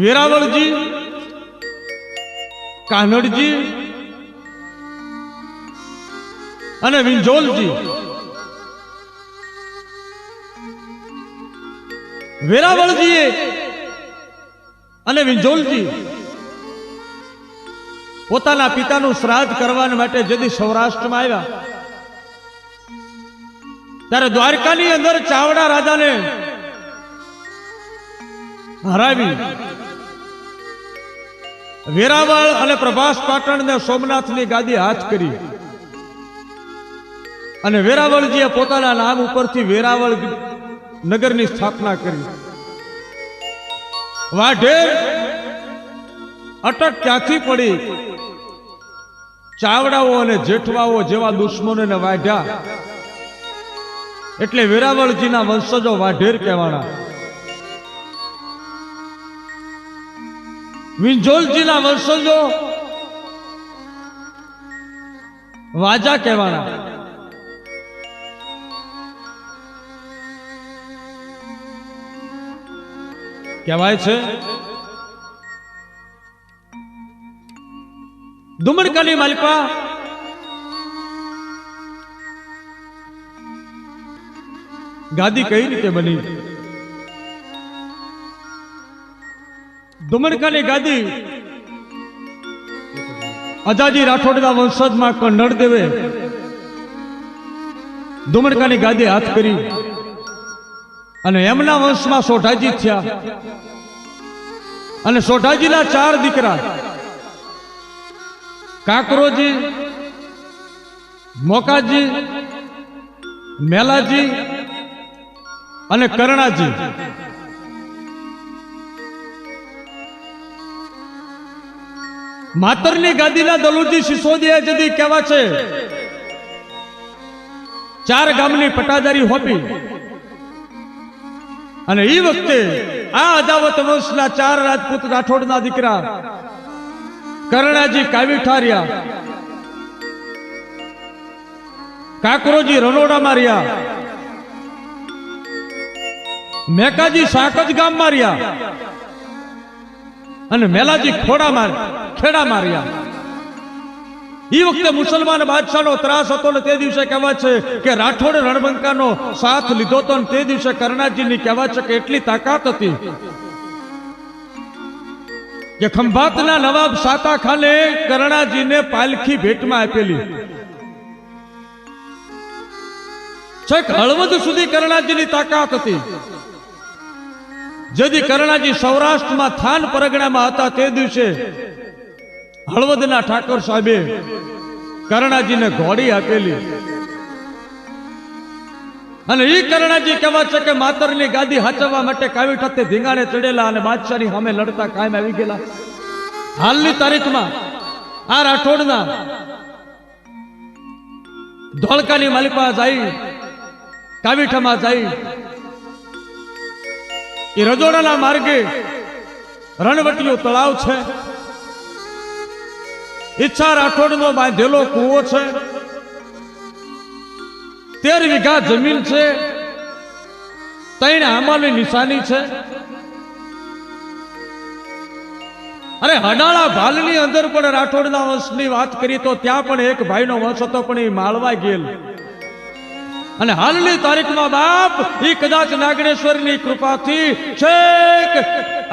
વેરાવળજી, કાનડજી અને વિંજોલજી. વેરાવળજીએ અને વિંજોલજી પોતાના પિતાનું શ્રાદ્ધ કરવા માટે જેથી સૌરાષ્ટ્રમાં આવ્યા ત્યારે દ્વારકાની અંદર ચાવડા રાજાને હરાવી વેરાવળ અને પ્રભાસ પાટણ ને સોમનાથની ગાદી હાથ કરી અને વેરાવળજીએ પોતાના નામ ઉપરથી વેરાવળ નગરની સ્થાપના કરી. વાઢેર અટક ક્યાંથી પડી? ચાવડાઓ અને જેઠવાઓ જેવા દુશ્મનોને વાઢ્યા એટલે વેરાવળજીના વંશજો વાઢેર કહેવાના. વિંજોલજીના વંશજો વાજા કહેવાના. કહેવાય છે દુમડકાની માલિકા ગાદી કઈ રીતે બની? દુમડકાની ગાદી અજાજી રાઠોડના વંશજમાં નળદેવે દુમડકાની ગાદી હાથ કરી અને એમના વંશમાં સોઢાજી થયા અને સોઢાજીના 4 દીકરા કાકરોજી, મોકાજી, મેલાજી અને કરણાજી. માતરની ગાદીના દલુજી સિસોદિયા જદી કહેવા છે 4 ગામની પટાદારી હોપી અને એ વખતે આ અજાવત વંશના 4 રાજપૂત રાઠોડના દીકરા કરણાજી કાવીઠા રહ્યા, કાકરોજી રનોડામાં રહ્યા, મેકાજી સાકજ ગામમાં રહ્યા અને મેલાજી ખેડામાં રહ્યા. એ વખતે મુસલમાન બાદશાહનો ત્રાસ હતો ને તે દિવસે કહેવાય છે કે રાઠોડ રણબંકાનો સાથ લીધો તો તે દિવસે કરણાજીની કહેવાય છે કે એટલી તાકાત હતી કે ખંભાતના નવાબ સાતા ખાને કરણાજીને પાલખી ભેટમાં આપેલી. છેક હળવદ સુધી કરણાજીની તાકાત હતી. જેથી કરણાજી સૌરાષ્ટ્રમાં થાન પરગણામાં હતા તે દિવસે હળવદના ઠાકોર સાહેબે કરણાજીને ઘોડી આપેલી અને એ કરણાજી કહેવા છે કે માતરની ગાદી હાચવવા માટે કાવીઠાથી ધીંગાણે ચડેલા અને બાદશાહની સામે લડતા કાયમ આવી ગયેલા. હાલની તારીખમાં આ રાઠોડના ધોળકાની માલિકા જાય, કાવીઠામાં જાય, એ રજોડાના માર્ગે રણવટીયો તળાવ છે, ઈચ્છા રાઠોડનો બાંધેલો કૂવો છે, 13 વીઘા જમીન છે, 3 આંબાની નિશાની છે. અરે હડાળા ભાલની અંદર પણ રાઠોડના વંશની વાત કરી તો ત્યાં પણ એક ભાઈનો વંશ હતો પણ એ માળવા ગયેલ અને હાલની તારીખમાં બાપ એ કદાચ નાગણેશ્વરની કૃપાથી છેક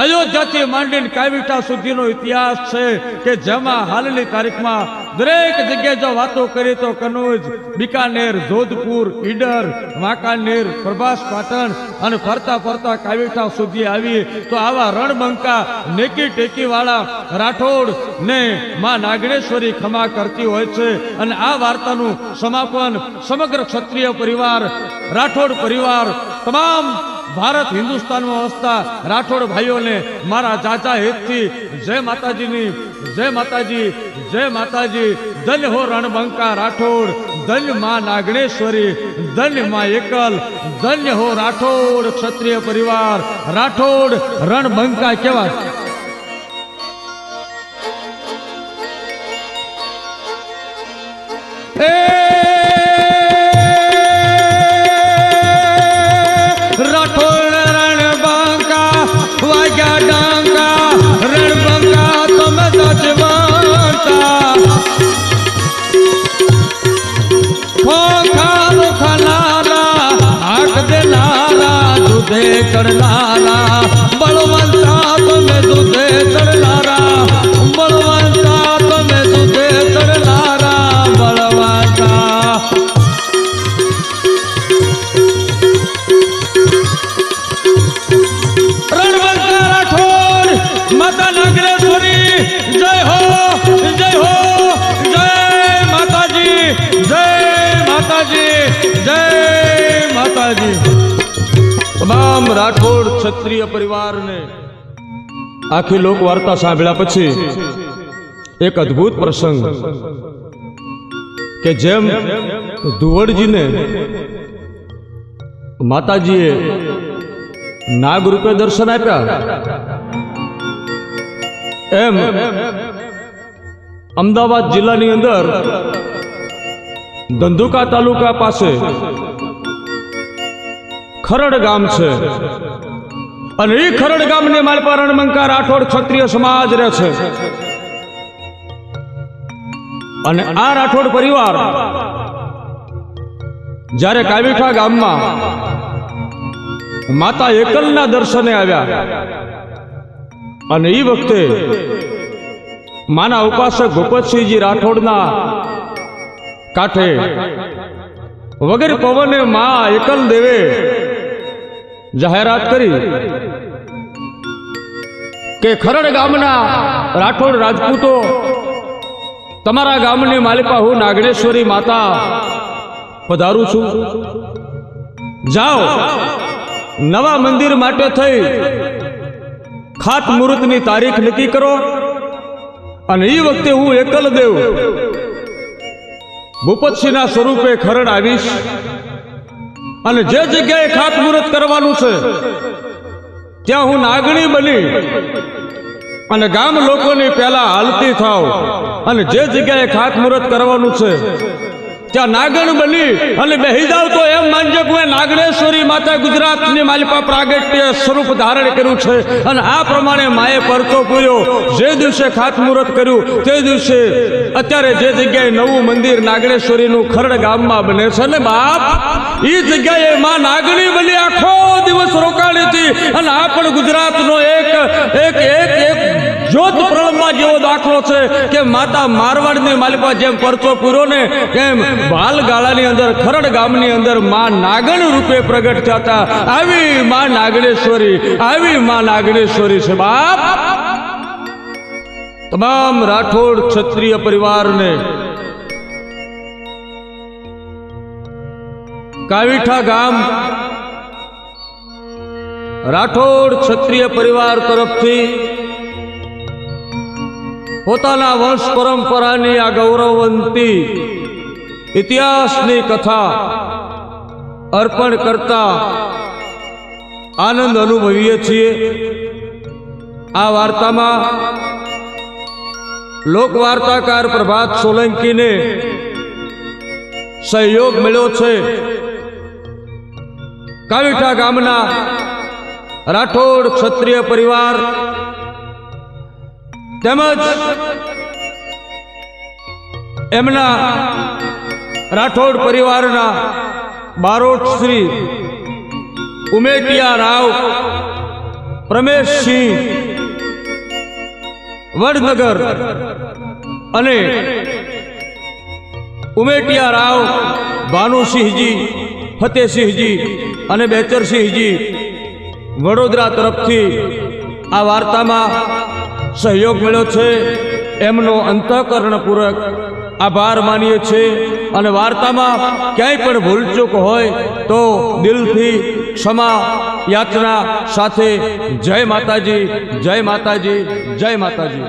અયોધ્યાથી માંડીને કાવીઠા સુધીનો ઇતિહાસ છે કે જેમાં હાલની તારીખમાં દરેક જગ્યાએ જો વાતો કરીએ તો કનોજ, બિકાનેર, જોધપુર, ઈડર, વાંકાનેર, પ્રભાસ પાટણ અને ફરતા ફરતા કાવીઠા સુધી આવી તો આવા રણબંકા નેકી ટેકી વાળા રાઠોડ ને માં નાગણેશ્વરી ખમા કરતી હોય છે. અને આ વાર્તાનું સમાપન સમગ્ર ક્ષત્રિય પરિવાર, રાઠોડ પરિવાર, તમામ ભારત હિન્દુસ્તાનમાં વસતા રાઠોડ ભાઈઓને મારા ચાચા હેતથી જય માતાજીની, જય માતાજી, જય માતાજી. ધન્ય હો રણબંકા રાઠોડ, ધન્ય માં નાગણેશ્વરી, ધન્ય માં એકલ, ધન્ય હો રાઠોડ ક્ષત્રિય પરિવાર, રાઠોડ રણબંકા કેવા. ચડનારા બળવંતા તમે માતાજી તમામ રાઠોડ ક્ષત્રિય પરિવારને આખી લોક વાર્તા સાંભળ્યા પછી એક અદ્ભુત પ્રસંગ કે જેમ ધુવડજીને માતાજીએ નાગ રૂપે દર્શન આપ્યા એમ અમદાવાદ જિલ્લાની અંદર ધંધુકા તાલુકા પાસે ખરડ ગામ છે અને એ ખરડ ગામની માલપા રણબંકા રાઠોડ ક્ષત્રિય સમાજ રહે છે અને આ રાઠોડ પરિવાર જ્યારે કાવીઠા ગામમાં માતા એકલના દર્શને આવ્યા અને એ વખતે માના ઉપાસક ભૂપતસિંહજી રાઠોડના કાંઠે વગર પવને મા એકલ દેવે જાહેરાત કરી કે ખરડ ગામના રાઠોડ રાજપૂતો તમારા ગામની માલિપા હું નાગણેશ્વરી માતા પધારું છું, જાઓ નવા મંદિર માટે થઈ ખાતમુહૂર્તની તારીખ નક્કી કરો અને એ વખતે હું એકલ દેવ ભૂપતસિંહના સ્વરૂપે ખરડ આવીશ અને જે જગ્યાએ ખાતમુહૂર્ત કરવાનું છે ત્યાં હું નાગણી બની અને ગામ લોકોની પહેલા હાલતી થાવ અને જે જગ્યાએ ખાતમુહૂર્ત કરવાનું છે ત્યાં નાગણ બની અને બેહી જાવ તો એમ માનજો કે નાગણેશ્વરી માતા ગુજરાતની માલિપા પ્રાગટ્ય સ્વરૂપ ધારણ કર્યું છે અને આ પ્રમાણે માએ પરચો પૂર્યો જે દિવસે ખાતમુહૂર્ત કર્યું તે દિવસે અત્યારે જે જગ્યાએ નવું મંદિર નાગણેશ્વરીનું ખરડ ગામમાં બને છે ને બાપ એ જગ્યાએ માં નાગણી બની આખો દિવસ રોકાણી હતી અને આ પણ ગુજરાતનો એક એક એક એક જ્યોત પ્રલંબમાં જેવો દાખલો છે કે માતા મારવાડની માલિપા જેમ પરચો પૂર્યો ને એમ બાલગાળાની અંદર ખરડ ગામની અંદર માં નાગણ રૂપે પ્રગટ થતા આવી માં નાગણેશ્વરી છે બાપ. તમામ રાઠોડ ક્ષત્રિય પરિવારને કાવીઠા ગામ રાઠોડ ક્ષત્રિય પરિવાર તરફથી પોતાના વંશ પરંપરાની આ ગૌરવવંતી ઇતિહાસની કથા અર્પણ કરતા આનંદ અનુભવીએ છીએ. આ વાર્તામાં લોકવાર્તાકાર પ્રભાત સોલંકીને સહયોગ મળ્યો છે. કાવીઠા ગામના રાઠોડ ક્ષત્રિય પરિવાર તેમજ એમના રાઠોડ પરિવારના બારોટ શ્રી ઉમેટિયા રાવ પ્રમેશસિંહ વડનગર અને ઉમેટિયા રાવ ભાનુસિંહજી ફતેહસિંહજી અને બેચરસિંહજી વડોદરા તરફથી આ વાર્તામાં સહયોગ મળ્યો છે. એમનો અંતઃકરણપૂર્વક આભાર માનીએ છીએ અને વાર્તામાં ક્યાંય પણ ભૂલચૂક હોય તો દિલથી ક્ષમા યાચના સાથે જય માતાજી, જય માતાજી, જય માતાજી.